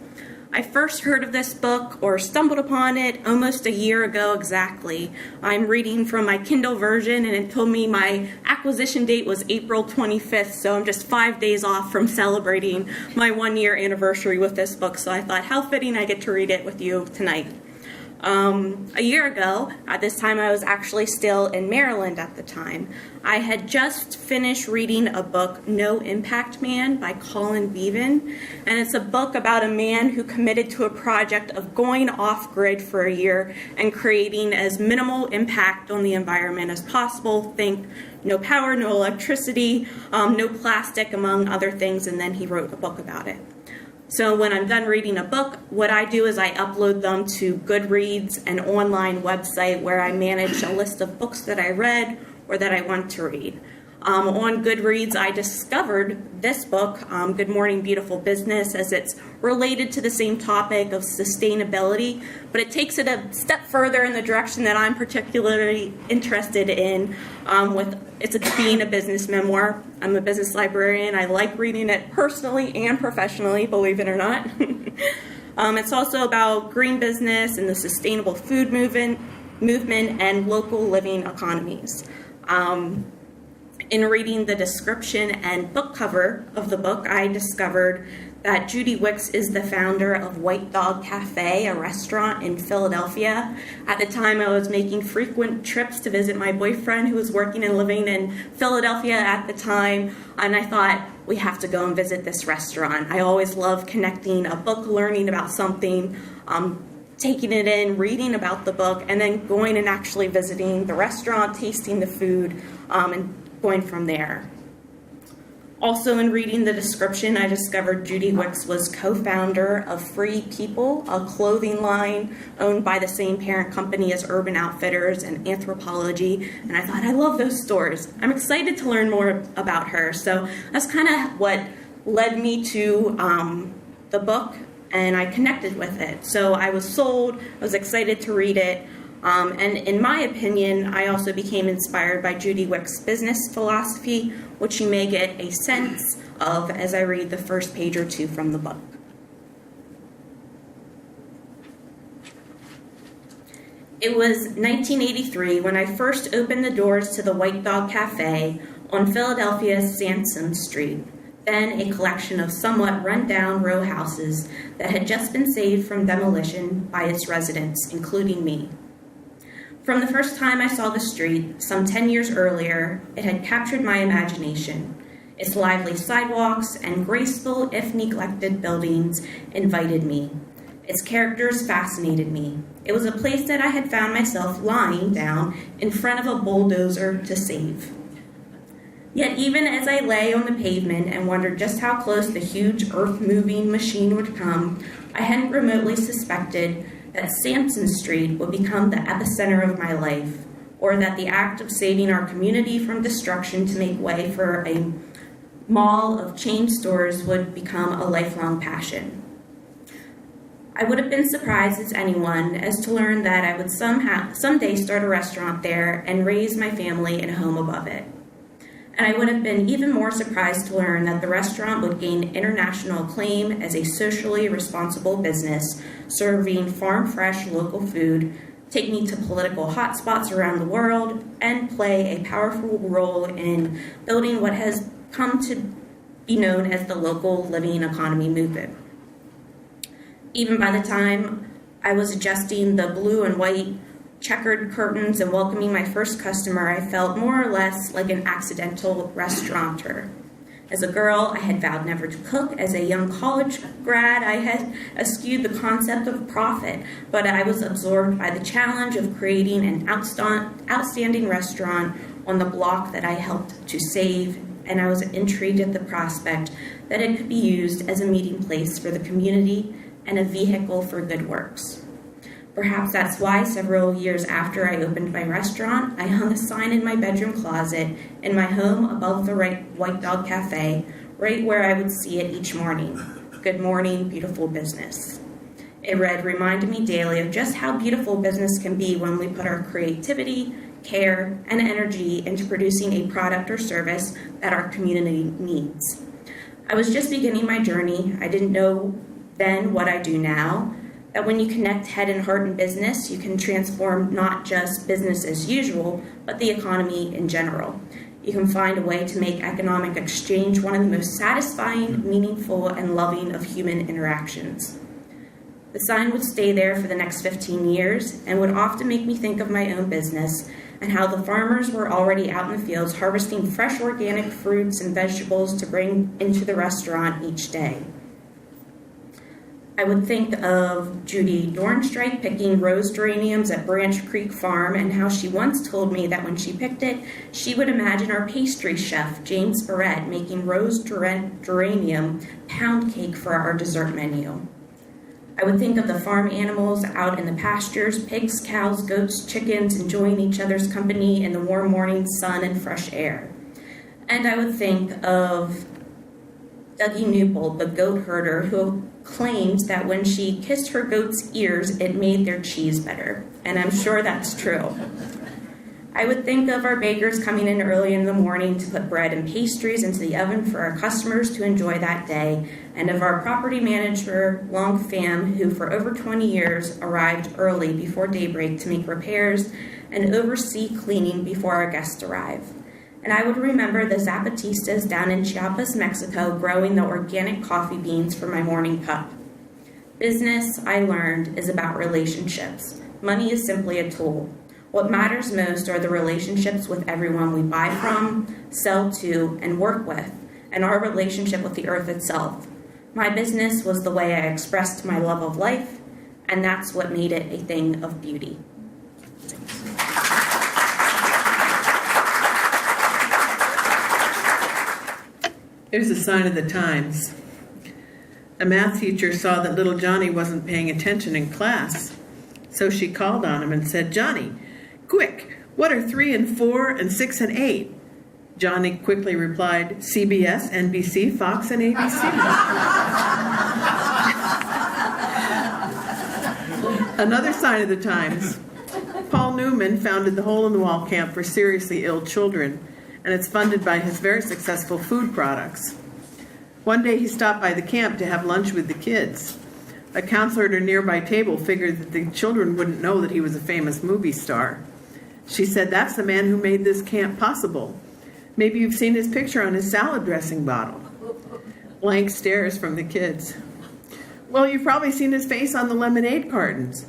I first heard of this book or stumbled upon it almost a year ago exactly. I'm reading from my Kindle version and it told me my acquisition date was April 25th, so I'm just 5 days off from celebrating my 1-year anniversary with this book, so I thought how fitting I get to read it with you tonight. A year ago, at this time I was actually still in Maryland at the time. I had just finished reading a book, No Impact Man by Colin Beavan, and it's a book about a man who committed to a project of going off-grid for a year and creating as minimal impact on the environment as possible. Think no power, no electricity, no plastic, among other things, and then he wrote a book about it. So when I'm done reading a book, what I do is I upload them to Goodreads, an online website where I manage a list of books that I read or that I want to read. On Goodreads, I discovered this book, Good Morning, Beautiful Business, as it's related to the same topic of sustainability, but it takes it a step further in the direction that I'm particularly interested in, it's being a business memoir. I'm a business librarian. I like reading it personally and professionally, believe it or not. It's also about green business and the sustainable food movement and local living economies. In reading the description and book cover of the book, I discovered that Judy Wicks is the founder of White Dog Cafe, a restaurant in Philadelphia. At the time, I was making frequent trips to visit my boyfriend who was working and living in Philadelphia at the time, and I thought, we have to go and visit this restaurant. I always love connecting a book, learning about something, taking it in, reading about the book, and then going and actually visiting the restaurant, tasting the food, and going from there. Also, in reading the description, I discovered Judy Wicks was co-founder of Free People, a clothing line owned by the same parent company as Urban Outfitters and Anthropologie, and I thought, I love those stores. I'm excited to learn more about her, so that's kind of what led me to the book, and I connected with it. So I was sold, I was excited to read it, and in my opinion, I also became inspired by Judy Wicks' business philosophy, which you may get a sense of as I read the first page or two from the book. It was 1983 when I first opened the doors to the White Dog Cafe on Philadelphia's Sansom Street, then a collection of somewhat run-down row houses that had just been saved from demolition by its residents, including me. From the first time I saw the street, some 10 years earlier, it had captured my imagination. Its lively sidewalks and graceful, if neglected, buildings invited me. Its characters fascinated me. It was a place that I had found myself lying down in front of a bulldozer to save. Yet even as I lay on the pavement and wondered just how close the huge earth-moving machine would come, I hadn't remotely suspected that Sansom Street would become the epicenter of my life, or that the act of saving our community from destruction to make way for a mall of chain stores would become a lifelong passion. I would have been surprised as anyone as to learn that I would someday start a restaurant there and raise my family in a home above it. And I would have been even more surprised to learn that the restaurant would gain international acclaim as a socially responsible business, serving farm-fresh local food, take me to political hotspots around the world, and play a powerful role in building what has come to be known as the local living economy movement. Even by the time I was adjusting the blue and white checkered curtains and welcoming my first customer, I felt more or less like an accidental restaurateur. As a girl, I had vowed never to cook. As a young college grad, I had eschewed the concept of profit, but I was absorbed by the challenge of creating an outstanding restaurant on the block that I helped to save, and I was intrigued at the prospect that it could be used as a meeting place for the community and a vehicle for good works. Perhaps that's why several years after I opened my restaurant, I hung a sign in my bedroom closet in my home above the White Dog Cafe, right where I would see it each morning. Good morning, beautiful business. It read, "Reminded me daily of just how beautiful business can be when we put our creativity, care, and energy into producing a product or service that our community needs." I was just beginning my journey. I didn't know then what I do now, that when you connect head and heart in business, you can transform not just business as usual, but the economy in general. You can find a way to make economic exchange one of the most satisfying, meaningful, and loving of human interactions. The sign would stay there for the next 15 years and would often make me think of my own business and how the farmers were already out in the fields harvesting fresh organic fruits and vegetables to bring into the restaurant each day. I would think of Judy Dornstrike picking rose geraniums at Branch Creek Farm and how she once told me that when she picked it, she would imagine our pastry chef, James Barrett, making rose geranium pound cake for our dessert menu. I would think of the farm animals out in the pastures, pigs, cows, goats, chickens, enjoying each other's company in the warm morning sun and fresh air. And I would think of Dougie Newbold, the goat herder, who claimed that when she kissed her goat's ears, it made their cheese better. And I'm sure that's true. I would think of our bakers coming in early in the morning to put bread and pastries into the oven for our customers to enjoy that day, and of our property manager, Long Pham, who for over 20 years arrived early before daybreak to make repairs and oversee cleaning before our guests arrive. And I would remember the Zapatistas down in Chiapas, Mexico, growing the organic coffee beans for my morning cup. Business, I learned, is about relationships. Money is simply a tool. What matters most are the relationships with everyone we buy from, sell to, and work with, and our relationship with the earth itself. My business was the way I expressed my love of life, and that's what made it a thing of beauty. Here's a sign of the times. A math teacher saw that little Johnny wasn't paying attention in class, so she called on him and said, "Johnny, quick, what are 3 and 4 and 6 and 8? Johnny quickly replied, "CBS, NBC, Fox, and ABC. Another sign of the times. Paul Newman founded the Hole in the Wall Camp for seriously ill children, and it's funded by his very successful food products. One day he stopped by the camp to have lunch with the kids. A counselor at a nearby table figured that the children wouldn't know that he was a famous movie star. She said, "That's the man who made this camp possible. Maybe you've seen his picture on his salad dressing bottle." Blank stares from the kids. "Well, you've probably seen his face on the lemonade cartons."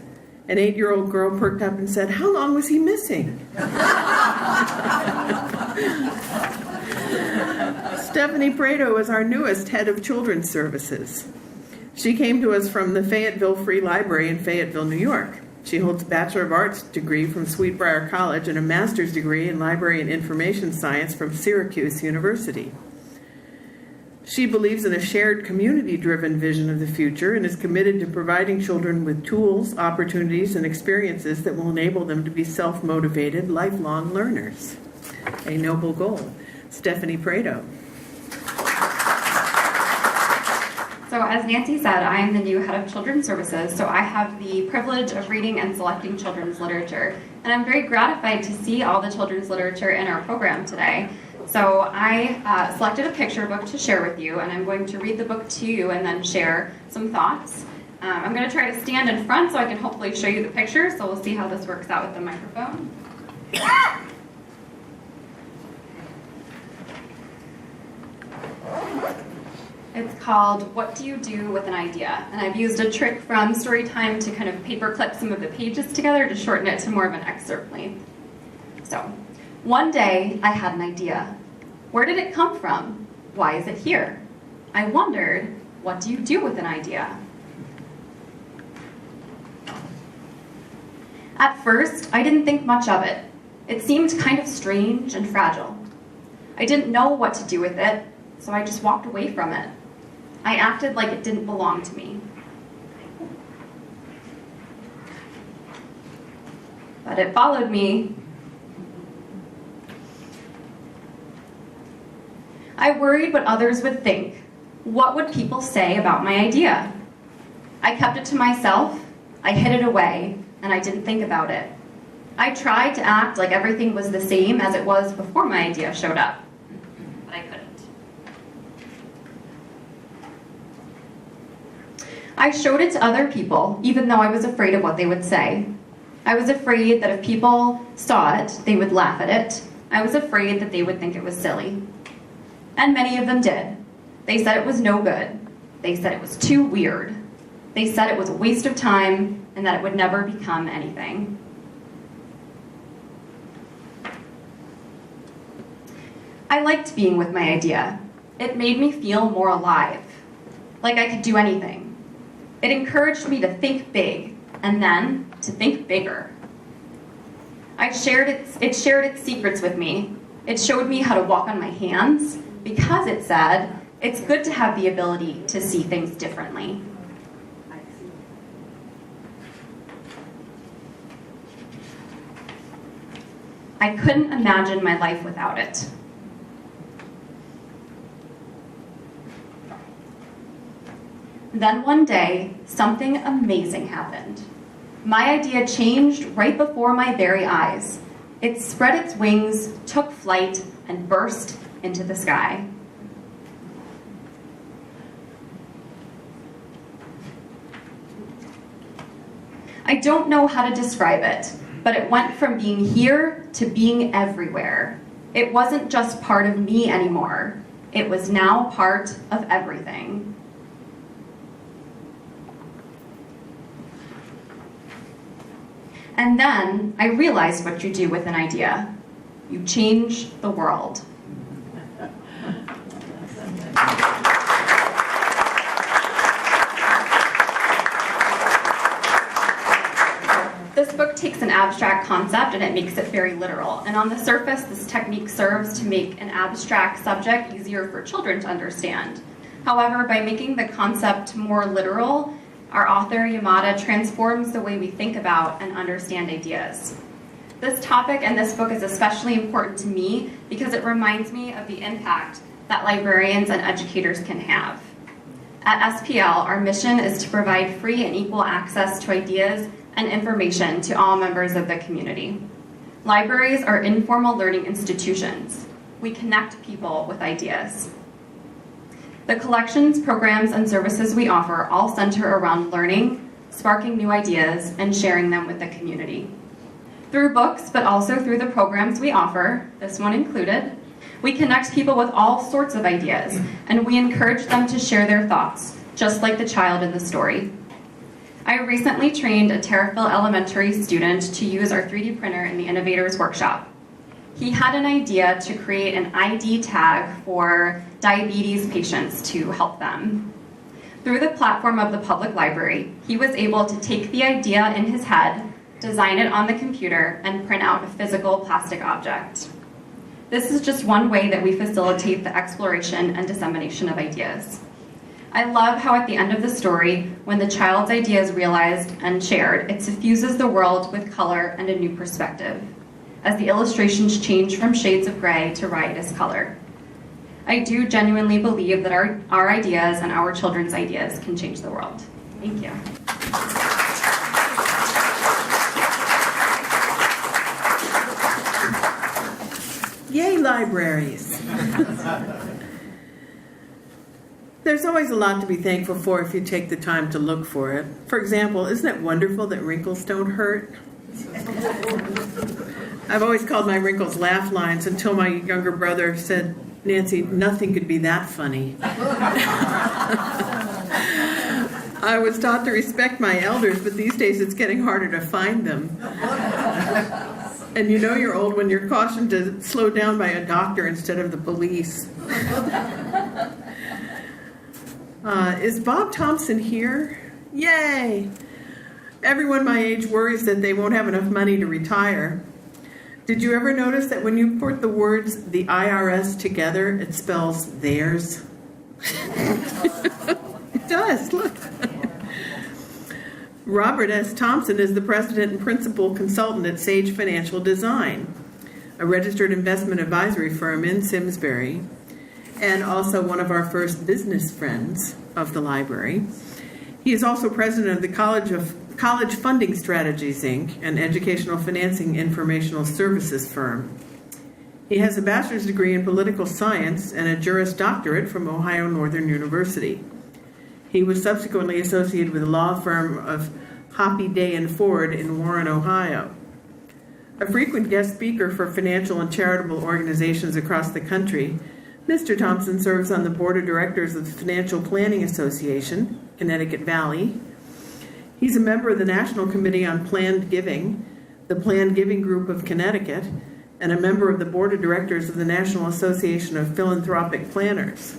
An 8-year-old girl perked up and said, "How long was he missing?" Stephanie Prado is our newest head of children's services. She came to us from the Fayetteville Free Library in Fayetteville, New York. She holds a Bachelor of Arts degree from Sweetbriar College and a master's degree in Library and Information Science from Syracuse University. She believes in a shared community-driven vision of the future and is committed to providing children with tools, opportunities, and experiences that will enable them to be self-motivated, lifelong learners. A noble goal. Stephanie Prado. So as Nancy said, I am the new head of children's services, so I have the privilege of reading and selecting children's literature. And I'm very gratified to see all the children's literature in our program today. So I selected a picture book to share with you, and I'm going to read the book to you and then share some thoughts. I'm going to try to stand in front so I can hopefully show you the picture, so we'll see how this works out with the microphone. It's called What Do You Do with an Idea? And I've used a trick from Storytime to kind of paperclip some of the pages together to shorten it to more of an excerpt length. So, one day I had an idea. Where did it come from? Why is it here? I wondered, what do you do with an idea? At first, I didn't think much of it. It seemed kind of strange and fragile. I didn't know what to do with it, so I just walked away from it. I acted like it didn't belong to me. But it followed me. I worried what others would think. What would people say about my idea? I kept it to myself, I hid it away, and I didn't think about it. I tried to act like everything was the same as it was before my idea showed up, but I couldn't. I showed it to other people, even though I was afraid of what they would say. I was afraid that if people saw it, they would laugh at it. I was afraid that they would think it was silly. And many of them did. They said it was no good. They said it was too weird. They said it was a waste of time and that it would never become anything. I liked being with my idea. It made me feel more alive, like I could do anything. It encouraged me to think big and then to think bigger. It shared its secrets with me. It showed me how to walk on my hands because it said, it's good to have the ability to see things differently. I couldn't imagine my life without it. Then one day, something amazing happened. My idea changed right before my very eyes. It spread its wings, took flight, and burst into the sky. I don't know how to describe it, but it went from being here to being everywhere. It wasn't just part of me anymore. It was now part of everything. And then I realized what you do with an idea. You change the world. This book takes an abstract concept and it makes it very literal. And on the surface, this technique serves to make an abstract subject easier for children to understand. However, by making the concept more literal, our author, Yamada, transforms the way we think about and understand ideas. This topic and this book is especially important to me because it reminds me of the impact that librarians and educators can have. At SPL, our mission is to provide free and equal access to ideas and information to all members of the community. Libraries are informal learning institutions. We connect people with ideas. The collections, programs, and services we offer all center around learning, sparking new ideas, and sharing them with the community. Through books, but also through the programs we offer, this one included, we connect people with all sorts of ideas, and we encourage them to share their thoughts, just like the child in the story. I recently trained a Terriffill Elementary student to use our 3D printer in the Innovators Workshop. He had an idea to create an ID tag for diabetes patients to help them. Through the platform of the public library, he was able to take the idea in his head, design it on the computer, and print out a physical plastic object. This is just one way that we facilitate the exploration and dissemination of ideas. I love how at the end of the story, when the child's idea is realized and shared, it suffuses the world with color and a new perspective, as the illustrations change from shades of gray to riotous color. I do genuinely believe that our ideas and our children's ideas can change the world. Thank you. Yay, libraries! There's always a lot to be thankful for if you take the time to look for it. For example, isn't it wonderful that wrinkles don't hurt? I've always called my wrinkles laugh lines until my younger brother said, "Nancy, nothing could be that funny." I was taught to respect my elders, but these days it's getting harder to find them. And you know you're old when you're cautioned to slow down by a doctor instead of the police. Is Bob Thompson here? Yay! Everyone my age worries that they won't have enough money to retire. Did you ever notice that when you put the words the IRS together, it spells theirs? It does, look. Robert S. Thompson is the president and principal consultant at Sage Financial Design, a registered investment advisory firm in Simsbury, and also one of our first business friends of the library. He is also president of the College Funding Strategies, Inc., an educational financing informational services firm. He has a bachelor's degree in political science and a Juris Doctorate from Ohio Northern University. He was subsequently associated with the law firm of Hoppy, Day and Ford in Warren, Ohio. A frequent guest speaker for financial and charitable organizations across the country, Mr. Thompson serves on the board of directors of the Financial Planning Association, Connecticut Valley. He's a member of the National Committee on Planned Giving, the Planned Giving Group of Connecticut, and a member of the board of directors of the National Association of Philanthropic Planners.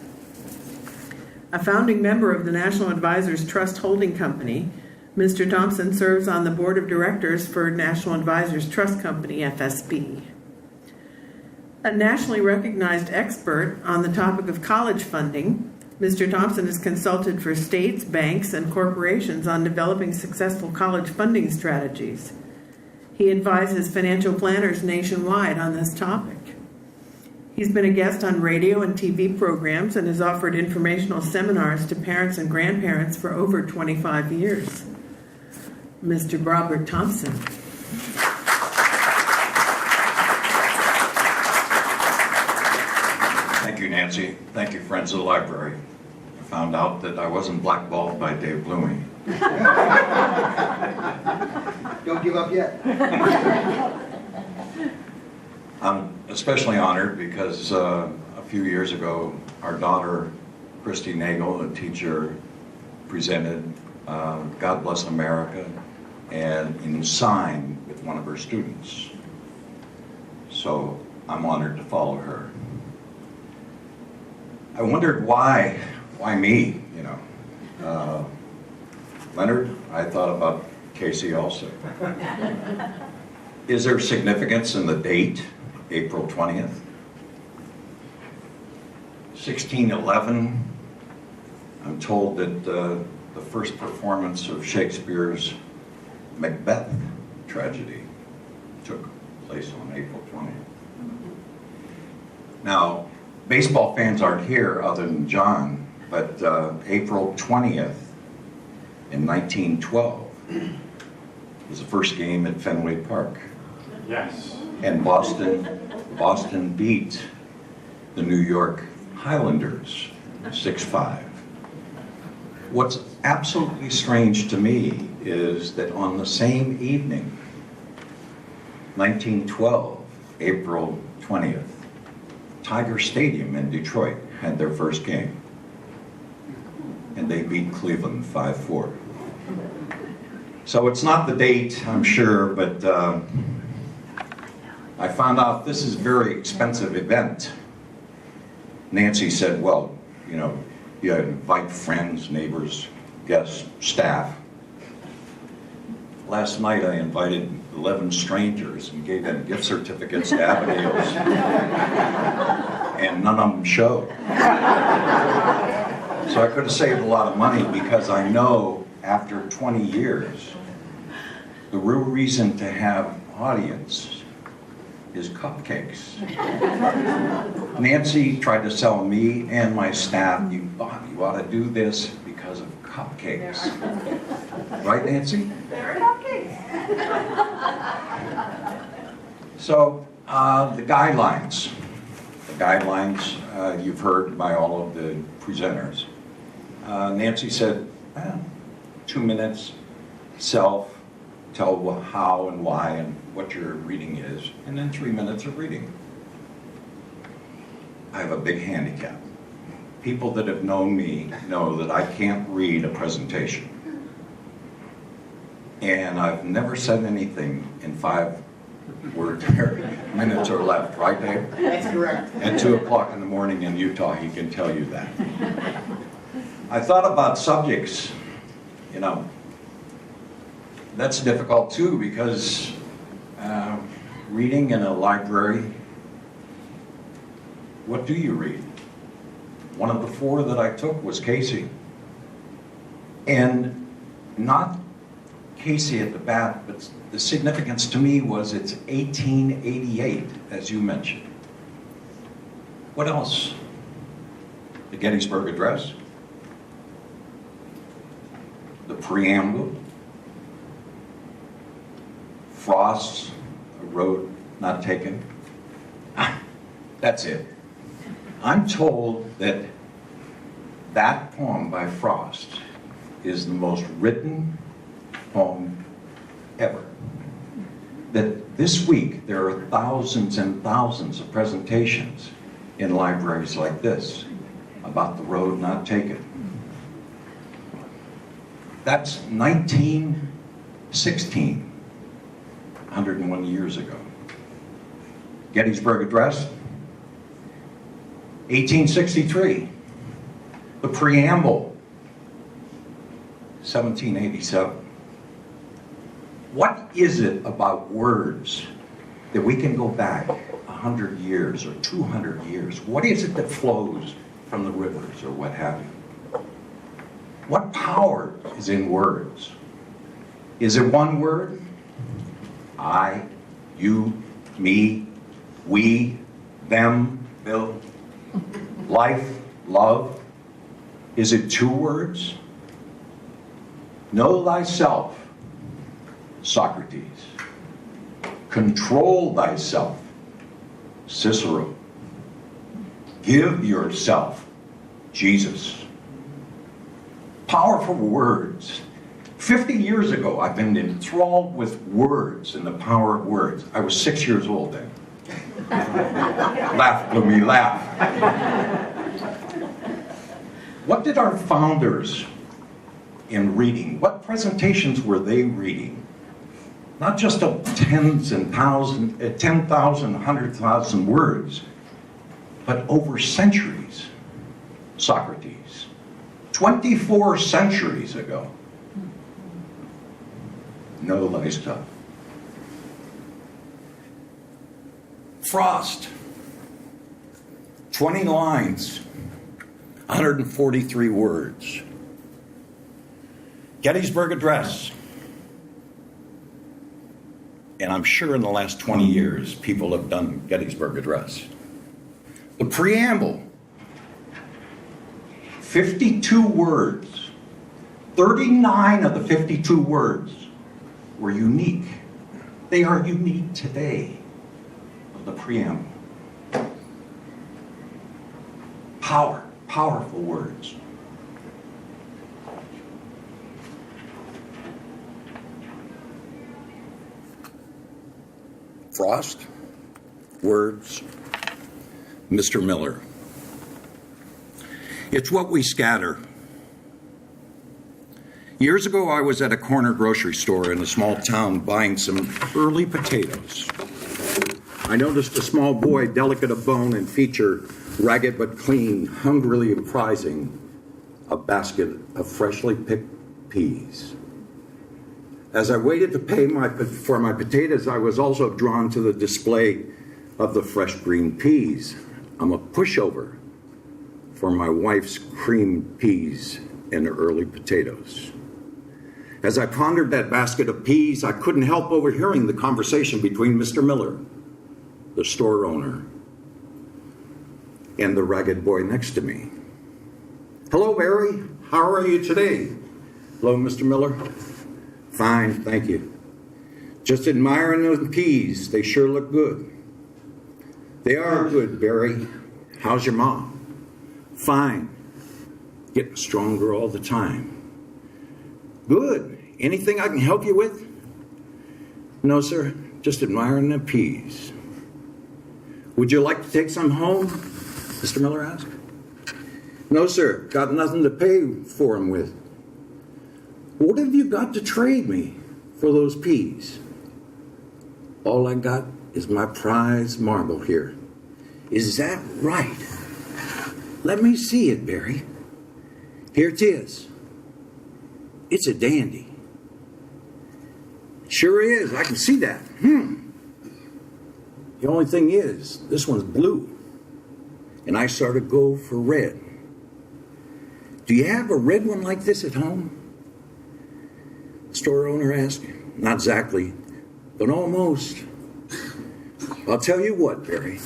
A founding member of the National Advisors Trust Holding Company, Mr. Thompson serves on the board of directors for National Advisors Trust Company, FSB. A nationally recognized expert on the topic of college funding, Mr. Thompson has consulted for states, banks, and corporations on developing successful college funding strategies. He advises financial planners nationwide on this topic. He's been a guest on radio and TV programs and has offered informational seminars to parents and grandparents for over 25 years. Mr. Robert Thompson. Thank you, Nancy. Thank you, friends of the library. I found out that I wasn't blackballed by Dave Blooming. Don't give up yet. I'm especially honored because a few years ago, our daughter, Christy Nagel, a teacher, presented God Bless America and in sign with one of her students. So I'm honored to follow her. I wondered why me, you know. Leonard, I thought about Casey also. Is there significance in the date, April 20th? 1611, I'm told that the first performance of Shakespeare's Macbeth tragedy took place on April 20th. Now, baseball fans aren't here other than John, but April 20th in 1912 was the first game at Fenway Park. Yes. And Boston beat the New York Highlanders 6-5. What's absolutely strange to me is that on the same evening, 1912, April 20th, Tiger Stadium in Detroit had their first game. And they beat Cleveland 5-4. So it's not the date, I'm sure, but I found out this is a very expensive event. Nancy said, well, you know, you invite friends, neighbors, guests, staff. Last night I invited 11 strangers and gave them gift certificates to Abigail's. And none of them showed. So I could have saved a lot of money because I know after 20 years, the real reason to have audience is cupcakes. Nancy tried to sell me and my staff, you ought to do this because of cupcakes. Right, Nancy? There are cupcakes. So, the guidelines. The guidelines you've heard by all of the presenters. Nancy said, 2 minutes, self, tell how and why and what your reading is, and then 3 minutes of reading. I have a big handicap. People that have known me know that I can't read a presentation. And I've never said anything in 5 minutes or left, right, Dave? That's correct. At 2 o'clock in the morning in Utah, he can tell you that. I thought about subjects, you know. That's difficult too because reading in a library, what do you read? One of the 4 that I took was Casey. And not Casey at the bat, but the significance to me was it's 1888, as you mentioned. What else? The Gettysburg Address? the preamble, Frost's A Road Not Taken. That's it. I'm told that that poem by Frost is the most written poem ever. That this week there are thousands and thousands of presentations in libraries like this about the road not taken. That's 1916, 101 years ago. Gettysburg Address, 1863. The preamble, 1787. What is it about words that we can go back 100 years or 200 years? What is it that flows from the rivers or what have you? What power is in words? Is it one word? I, you, me, we, them, Bill, life, love? Is it two words? Know thyself, Socrates. Control thyself, Cicero. Give yourself, Jesus. Powerful words. 50 years ago, I've been enthralled with words and the power of words. I was 6 years old then. Laugh, Bloomy, laugh. What did our founders in reading, what presentations were they reading? Not just of tens and thousands, 10,000, 100,000 words, but over centuries. Socrates, 24 centuries ago. Know thyself. Frost, 20 lines, 143 words. Gettysburg Address. And I'm sure in the last 20 years, people have done Gettysburg Address. The preamble, 52 words. 39 of the 52 words were unique. They are unique today of the preamble. Powerful words. Frost, words, Mr. Miller. It's what we scatter. Years ago, I was at a corner grocery store in a small town buying some early potatoes. I noticed a small boy, delicate of bone and feature, ragged but clean, hungrily prizing a basket of freshly picked peas. As I waited to pay for my potatoes, I was also drawn to the display of the fresh green peas. I'm a pushover for my wife's cream peas and early potatoes. As I pondered that basket of peas, I couldn't help overhearing the conversation between Mr. Miller, the store owner, and the ragged boy next to me. Hello, Barry. How are you today? Hello, Mr. Miller. Fine, thank you. Just admiring those peas. They sure look good. They are good, Barry. How's your mom? Fine. Getting stronger all the time. Good. Anything I can help you with? No, sir. Just admiring the peas. Would you like to take some home? Mr. Miller asked. No, sir. Got nothing to pay for them with. What have you got to trade me for those peas? All I got is my prize marble here. Is that right? Let me see it, Barry. Here it is. It's a dandy. Sure is. I can see that. The only thing is, this one's blue. And I sort of go for red. Do you have a red one like this at home? The store owner asked. Not exactly, but almost. I'll tell you what, Barry.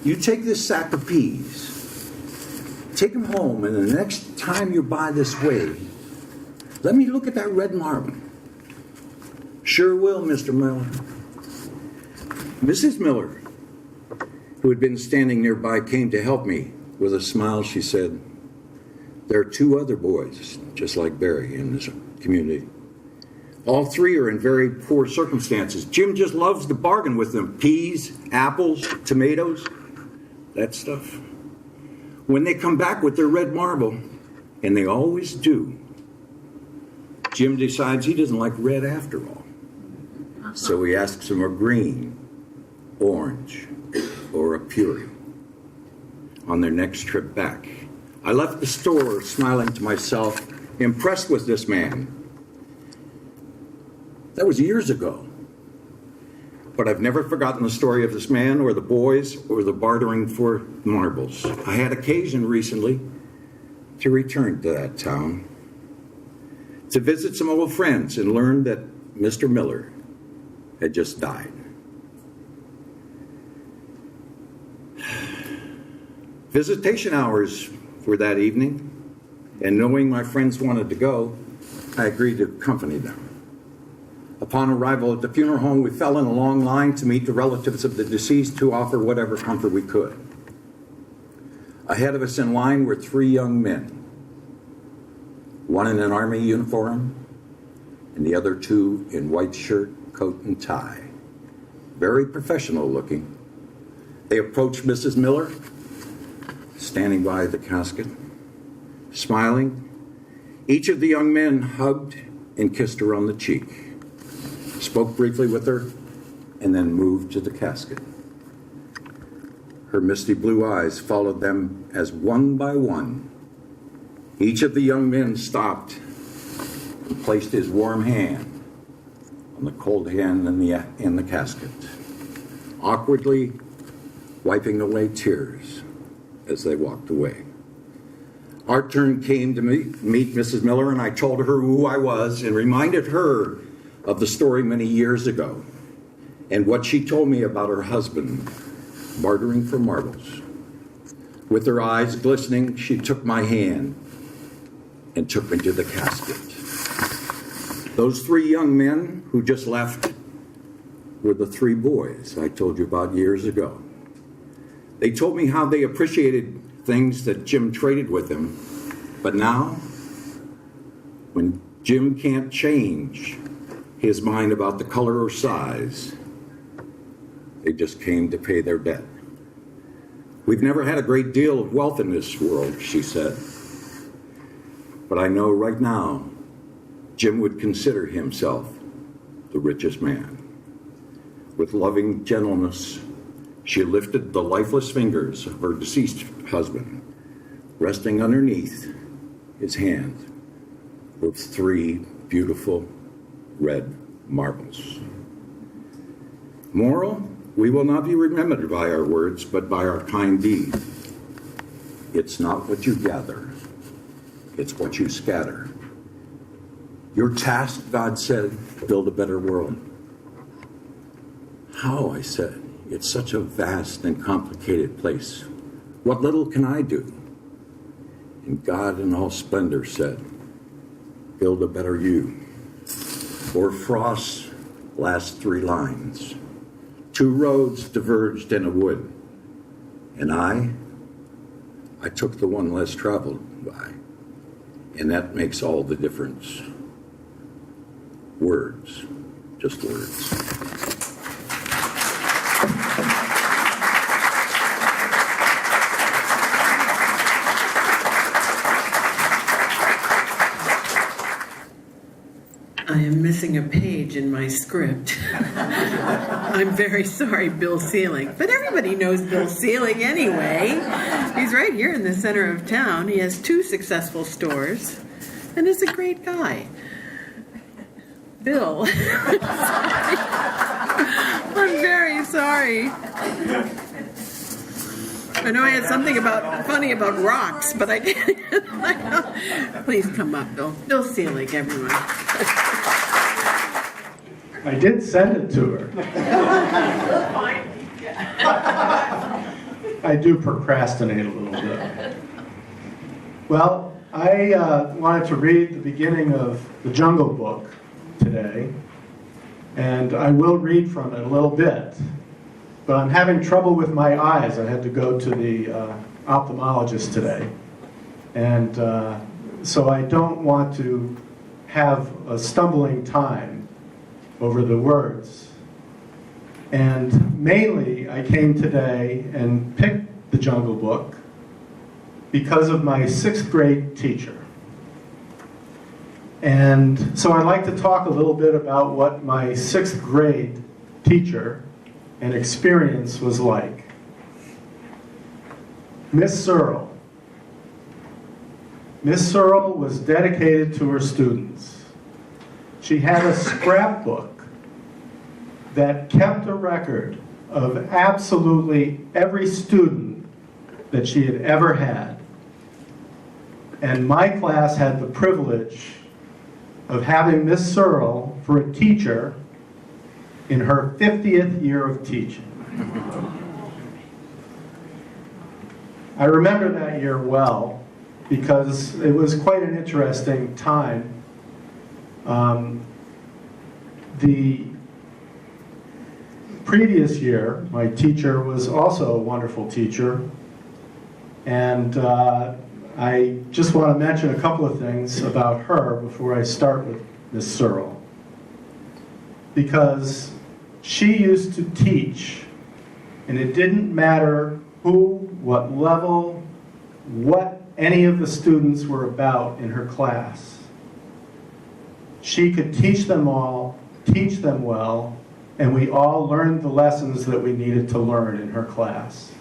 You take this sack of peas, take them home, and the next time you're by this way, Let me look at that red marble. Sure will, Mr. Miller. Mrs. Miller, who had been standing nearby, came to help me. With a smile, she said, there are 2 other boys, just like Barry, in this community. All 3 are in very poor circumstances. Jim just loves to bargain with them. Peas, apples, tomatoes, that stuff. When they come back with their red marble, and they always do, Jim decides he doesn't like red after all. So he asks them a green, orange, or a puree on their next trip back. I left the store smiling to myself, impressed with this man. That was years ago. But I've never forgotten the story of this man or the boys or the bartering for marbles. I had occasion recently to return to that town, to visit some old friends and learn that Mr. Miller had just died. Visitation hours were that evening, and knowing my friends wanted to go, I agreed to accompany them. Upon arrival at the funeral home, we fell in a long line to meet the relatives of the deceased to offer whatever comfort we could. Ahead of us in line were 3 young men, one in an army uniform, and the other 2 in white shirt, coat, and tie. Very professional looking. They approached Mrs. Miller, standing by the casket, smiling. Each of the young men hugged and kissed her on the cheek, spoke briefly with her, and then moved to the casket. Her misty blue eyes followed them as one by one, each of the young men stopped and placed his warm hand on the cold hand in the casket, awkwardly wiping away tears as they walked away. Our turn came to meet Mrs. Miller, and I told her who I was and reminded her of the story many years ago and what she told me about her husband bartering for marbles. With her eyes glistening, she took my hand and took me to the casket. Those 3 young men who just left were the 3 boys I told you about years ago. They told me how they appreciated things that Jim traded with them, but now, when Jim can't change his mind about the color or size, they just came to pay their debt. We've never had a great deal of wealth in this world, she said, but I know right now Jim would consider himself the richest man. With loving gentleness, she lifted the lifeless fingers of her deceased husband, resting underneath his hand with 3 beautiful red marbles. Moral, we will not be remembered by our words, but by our kind deed. It's not what you gather, it's what you scatter. Your task, God said, build a better world. How, I said, it's such a vast and complicated place. What little can I do? And God in all splendor said, build a better you. Or Frost's last 3 lines. 2 roads diverged in a wood, and I took the one less traveled by. And that makes all the difference. Words, just words. I am missing a page in my script. I'm very sorry, Bill Seelig. But everybody knows Bill Seelig anyway. He's right here in the center of town. He has 2 successful stores and is a great guy. Bill. I'm very sorry. I know I had something funny about rocks, but I didn't. Please come up, Bill. Bill Seelig, everyone. I did send it to her. I do procrastinate a little bit. Well, I wanted to read the beginning of The Jungle Book today, and I will read from it a little bit, but I'm having trouble with my eyes. I had to go to the ophthalmologist today, and so I don't want to have a stumbling time over the words. And mainly, I came today and picked The Jungle Book because of my 6th grade teacher. And so I'd like to talk a little bit about what my 6th grade teacher and experience was like. Miss Searle. Miss Searle was dedicated to her students. She had a scrapbook that kept a record of absolutely every student that she had ever had. And my class had the privilege of having Miss Searle for a teacher in her 50th year of teaching. I remember that year well because it was quite an interesting time. The previous year, my teacher was also a wonderful teacher, and I just want to mention a couple of things about her before I start with Miss Searle. Because she used to teach, and it didn't matter who, what level, what any of the students were about in her class. She could teach them all, teach them well, and we all learned the lessons that we needed to learn in her class.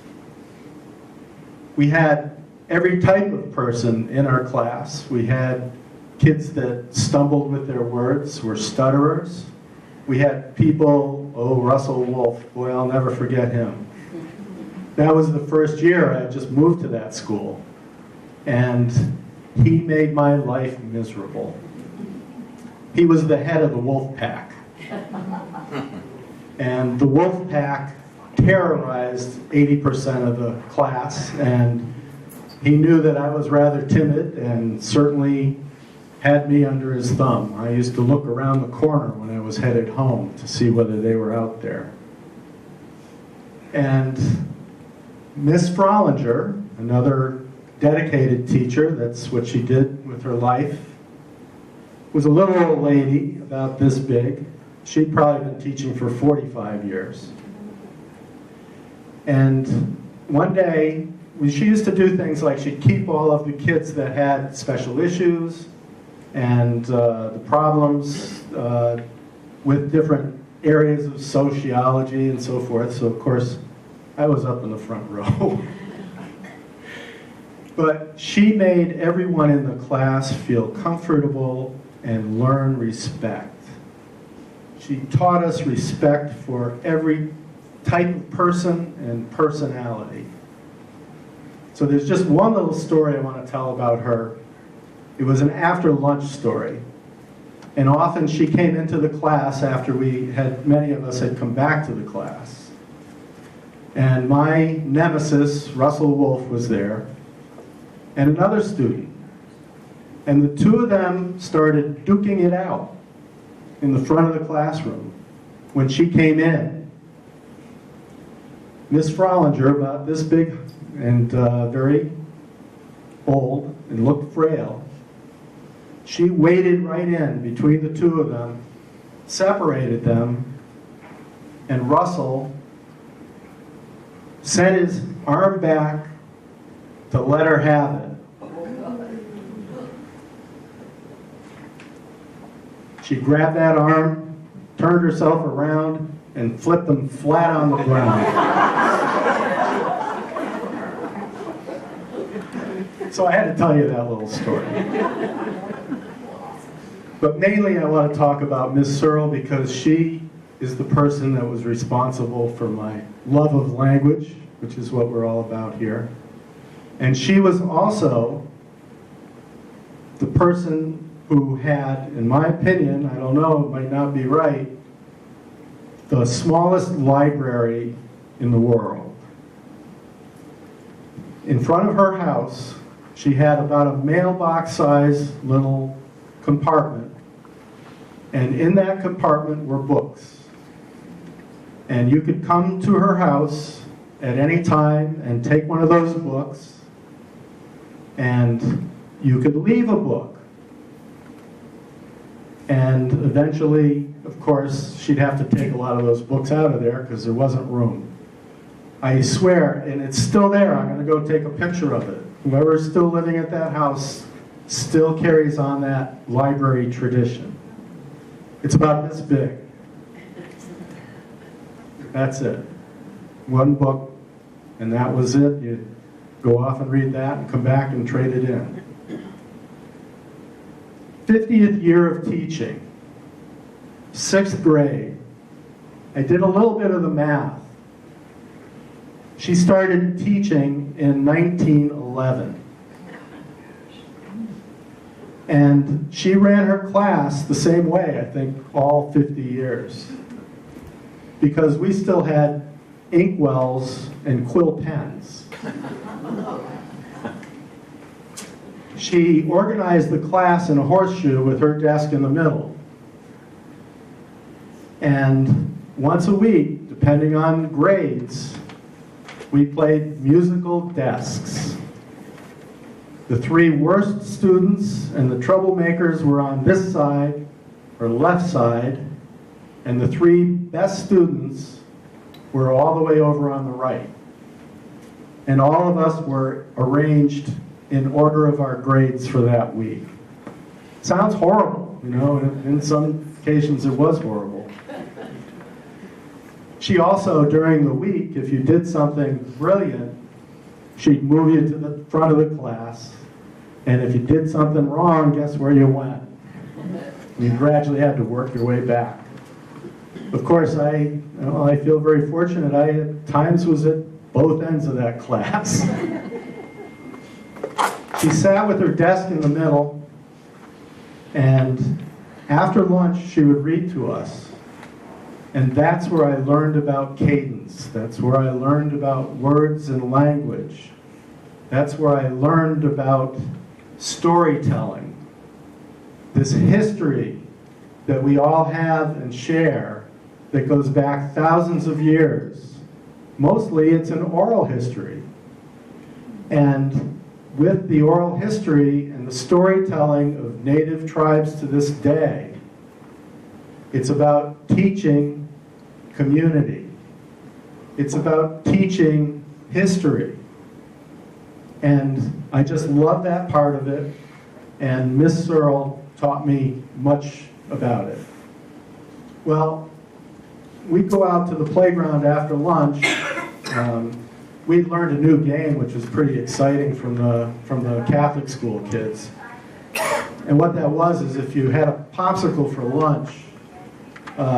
We had every type of person in our class. We had kids that stumbled with their words, were stutterers. We had people, Russell Wolf, boy, I'll never forget him. That was the first year I just moved to that school. And he made my life miserable. He was the head of the wolf pack. And the wolf pack terrorized 80% of the class, and he knew that I was rather timid and certainly had me under his thumb. I used to look around the corner when I was headed home to see whether they were out there. And Miss Frolinger, another dedicated teacher, that's what she did with her life, was a little old lady, about this big. She'd probably been teaching for 45 years. And one day, she used to do things like she'd keep all of the kids that had special issues and the problems with different areas of sociology and so forth. So, of course, I was up in the front row. But she made everyone in the class feel comfortable and learn respect. She taught us respect for every type of person and personality. So there's just one little story I want to tell about her. It was an after-lunch story. And often she came into the class after many of us had come back to the class. And my nemesis, Russell Wolf, was there, and another student. And the two of them started duking it out in the front of the classroom when she came in. Miss Frolinger, about this big and very old and looked frail, she waded right in between the two of them, separated them, and Russell sent his arm back to let her have it. She grabbed that arm, turned herself around, and flipped them flat on the ground. So I had to tell you that little story. But mainly I want to talk about Miss Searle because she is the person that was responsible for my love of language, which is what we're all about here. And she was also the person who had, in my opinion, I don't know, it might not be right, the smallest library in the world. In front of her house, She had about a mailbox-sized little compartment, and in that compartment were books. And you could come to her house at any time and take one of those books, and you could leave a book. And eventually, of course, she'd have to take a lot of those books out of there because there wasn't room. I swear, and it's still there, I'm going to go take a picture of it. Whoever's still living at that house still carries on that library tradition. It's about this big. That's it. One book, and that was it. You'd go off and read that and come back and trade it in. 50th year of teaching, 6th grade. I did a little bit of the math. She started teaching in 1911. And she ran her class the same way, I think, all 50 years. Because we still had inkwells and quill pens. She organized the class in a horseshoe with her desk in the middle. And once a week, depending on grades, we played musical desks. The 3 worst students and the troublemakers were on this side, or left side, and the 3 best students were all the way over on the right. And all of us were arranged in order of our grades for that week. Sounds horrible, you know, in some occasions it was horrible. She also, during the week, if you did something brilliant, she'd move you to the front of the class, and if you did something wrong, guess where you went? You gradually had to work your way back. Of course, I feel very fortunate. I at times was at both ends of that class. She sat with her desk in the middle, and after lunch, she would read to us. And that's where I learned about cadence. That's where I learned about words and language. That's where I learned about storytelling. This history that we all have and share that goes back thousands of years. Mostly it's an oral history. And with the oral history and the storytelling of native tribes to this day, it's about teaching community. It's about teaching history. And I just love that part of it. And Miss Searle taught me much about it. Well, we'd go out to the playground after lunch. We'd learned a new game, which was pretty exciting from the Catholic school kids. And what that was is if you had a popsicle for lunch,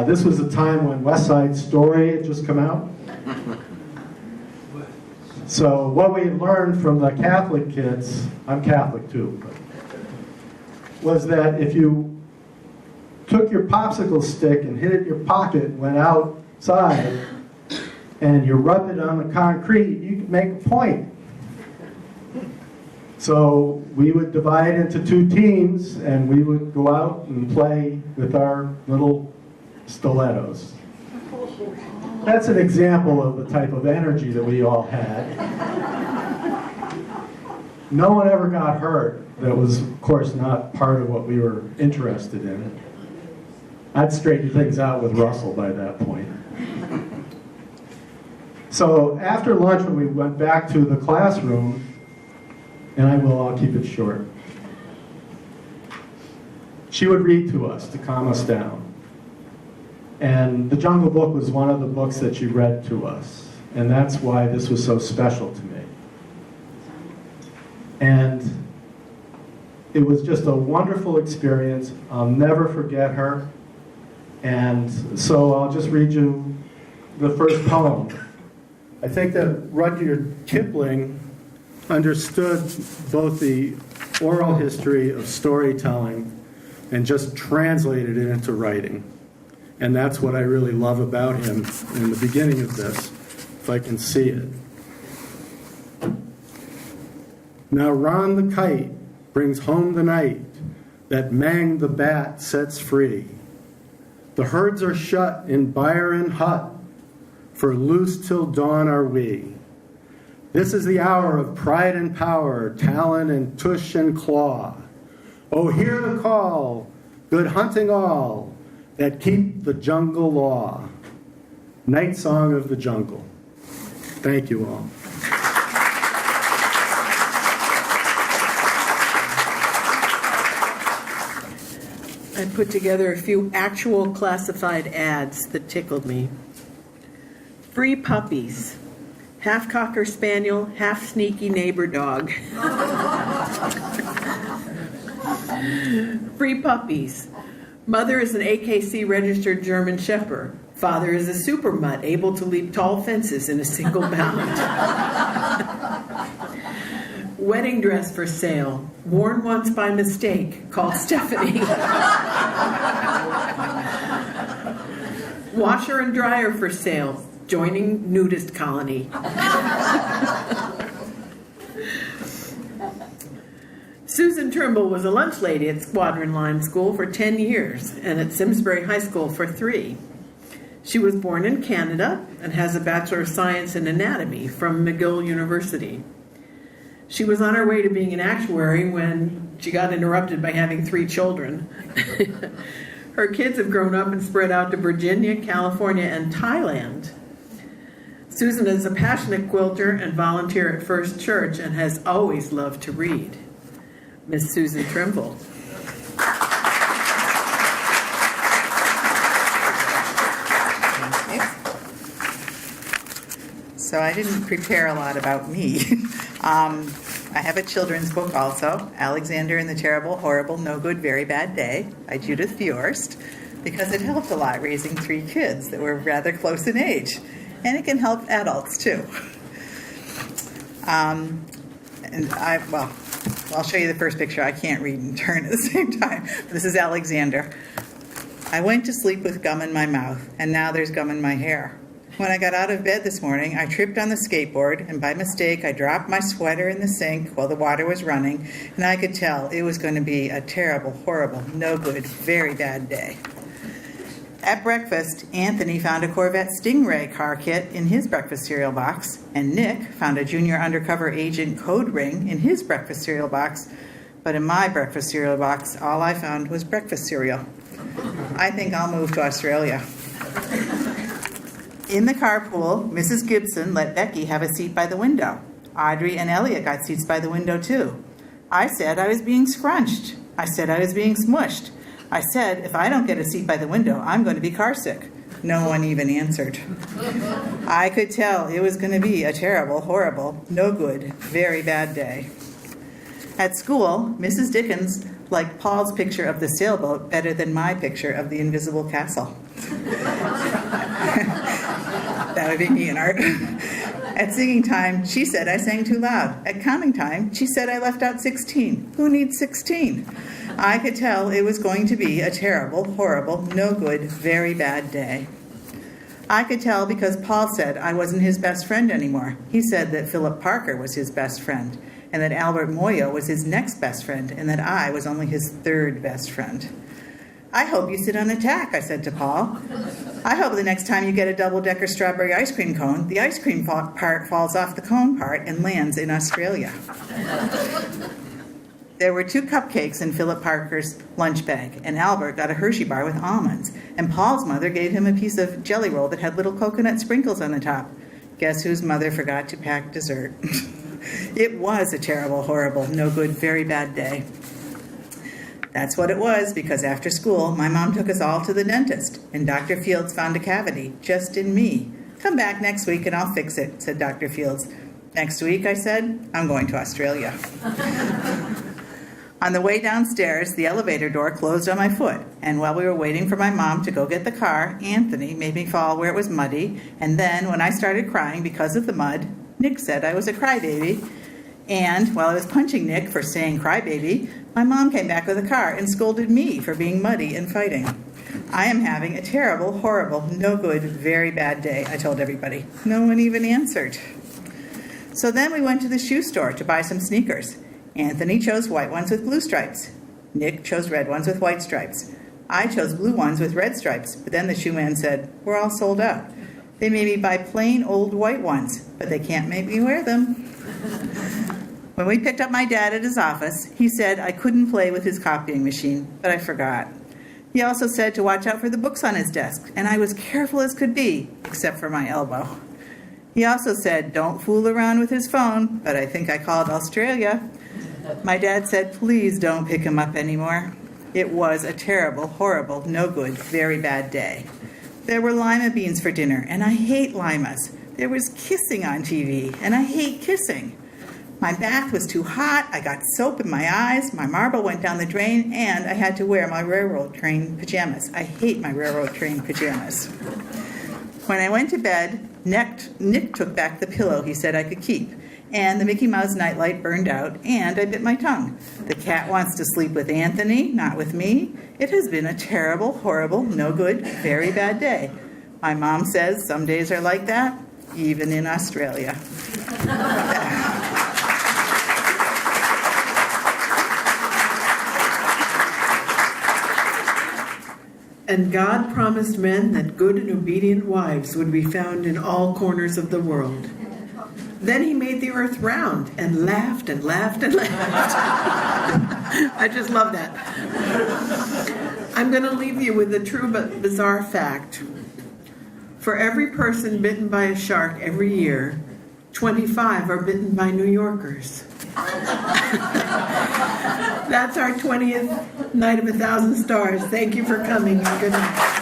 this was a time when West Side Story had just come out. So what we learned from the Catholic kids, I'm Catholic too, was that if you took your popsicle stick and hid it in your pocket, went outside, and you rubbed it on the concrete, you could make a point. So we would divide into 2 teams, and we would go out and play with our little stilettos. That's an example of the type of energy that we all had. No one ever got hurt. That was, of course, not part of what we were interested in. I'd straightened things out with Russell by that point. So after lunch, when we went back to the classroom, and I'll keep it short, she would read to us to calm us down. And the Jungle Book was one of the books that she read to us. And that's why this was so special to me. And it was just a wonderful experience. I'll never forget her. And so I'll just read you the first poem. I think that Rudyard Kipling understood both the oral history of storytelling and just translated it into writing. And that's what I really love about him in the beginning of this, if I can see it. Now Ron the kite brings home the night that Mang the bat sets free. The herds are shut in byre and hut, for loose till dawn are we. This is the hour of pride and power, talon and tush and claw. Oh, hear the call, good hunting all, that keep the jungle law. Night Song of the Jungle. Thank you all. I put together a few actual classified ads that tickled me. Free puppies. Half Cocker Spaniel, half sneaky neighbor dog. Free puppies. Mother is an AKC registered German Shepherd. Father is a super mutt able to leap tall fences in a single bound. Wedding dress for sale. Worn once by mistake. Call Stephanie. Washer and dryer for sale. Joining nudist colony. Susan Trimble was a lunch lady at Squadron Line School for 10 years and at Simsbury High School for 3. She was born in Canada and has a Bachelor of Science in Anatomy from McGill University. She was on her way to being an actuary when she got interrupted by having 3 children. Her kids have grown up and spread out to Virginia, California, and Thailand. Susan is a passionate quilter and volunteer at First Church and has always loved to read. Miss Susan Trimble. So I didn't prepare a lot about me. I have a children's book also, Alexander and the Terrible, Horrible, No Good, Very Bad Day by Judith Fjorst, because it helped a lot raising 3 kids that were rather close in age. And it can help adults too. I'll show you the first picture. I can't read and turn at the same time. This is Alexander. I went to sleep with gum in my mouth, and now there's gum in my hair. When I got out of bed this morning, I tripped on the skateboard, and by mistake, I dropped my sweater in the sink while the water was running, and I could tell it was going to be a terrible, horrible, no good, very bad day. At breakfast, Anthony found a Corvette Stingray car kit in his breakfast cereal box, and Nick found a junior undercover agent code ring in his breakfast cereal box. But in my breakfast cereal box, all I found was breakfast cereal. I think I'll move to Australia. In the carpool, Mrs. Gibson let Becky have a seat by the window. Audrey and Elliot got seats by the window, too. I said I was being scrunched. I said I was being smushed. I said, if I don't get a seat by the window, I'm going to be car sick. No one even answered. I could tell it was going to be a terrible, horrible, no good, very bad day. At school, Mrs. Dickens liked Paul's picture of the sailboat better than my picture of the invisible castle. That would be me and Art. At singing time, she said I sang too loud. At counting time, she said I left out 16. Who needs 16? I could tell it was going to be a terrible, horrible, no good, very bad day. I could tell because Paul said I wasn't his best friend anymore. He said that Philip Parker was his best friend, and that Albert Moyo was his next best friend, and that I was only his 3rd best friend. I hope you sit on a tack, I said to Paul. I hope the next time you get a double-decker strawberry ice cream cone, the ice cream part falls off the cone part and lands in Australia. There were 2 cupcakes in Philip Parker's lunch bag, and Albert got a Hershey bar with almonds, and Paul's mother gave him a piece of jelly roll that had little coconut sprinkles on the top. Guess whose mother forgot to pack dessert? It was a terrible, horrible, no good, very bad day. That's what it was, because after school, my mom took us all to the dentist, and Dr. Fields found a cavity, just in me. Come back next week and I'll fix it, said Dr. Fields. Next week, I said, I'm going to Australia. On the way downstairs, the elevator door closed on my foot, and while we were waiting for my mom to go get the car, Anthony made me fall where it was muddy, and then when I started crying because of the mud, Nick said I was a crybaby, and while I was punching Nick for saying crybaby, my mom came back with a car and scolded me for being muddy and fighting. I am having a terrible, horrible, no good, very bad day, I told everybody. No one even answered. So then we went to the shoe store to buy some sneakers. Anthony chose white ones with blue stripes. Nick chose red ones with white stripes. I chose blue ones with red stripes, but then the shoe man said, "We're all sold out." They made me buy plain old white ones, but they can't make me wear them. When we picked up my dad at his office, he said I couldn't play with his copying machine, but I forgot. He also said to watch out for the books on his desk, and I was careful as could be, except for my elbow. He also said, don't fool around with his phone, but I think I called Australia. My dad said, please don't pick him up anymore. It was a terrible, horrible, no good, very bad day. There were lima beans for dinner, and I hate limas. There was kissing on TV, and I hate kissing. My bath was too hot, I got soap in my eyes, my marble went down the drain, and I had to wear my railroad train pajamas. I hate my railroad train pajamas. When I went to bed, Nick took back the pillow he said I could keep, and the Mickey Mouse nightlight burned out, and I bit my tongue. The cat wants to sleep with Anthony, not with me. It has been a terrible, horrible, no good, very bad day. My mom says some days are like that, even in Australia. And God promised men that good and obedient wives would be found in all corners of the world. Then he made the earth round and laughed and laughed and laughed. I just love that. I'm going to leave you with a true but bizarre fact. For every person bitten by a shark every year, 25 are bitten by New Yorkers. That's our 20th Night of 1,000 Stars. Thank you for coming, and good night.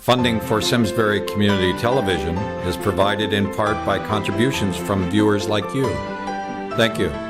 Funding for Simsbury Community Television is provided in part by contributions from viewers like you. Thank you.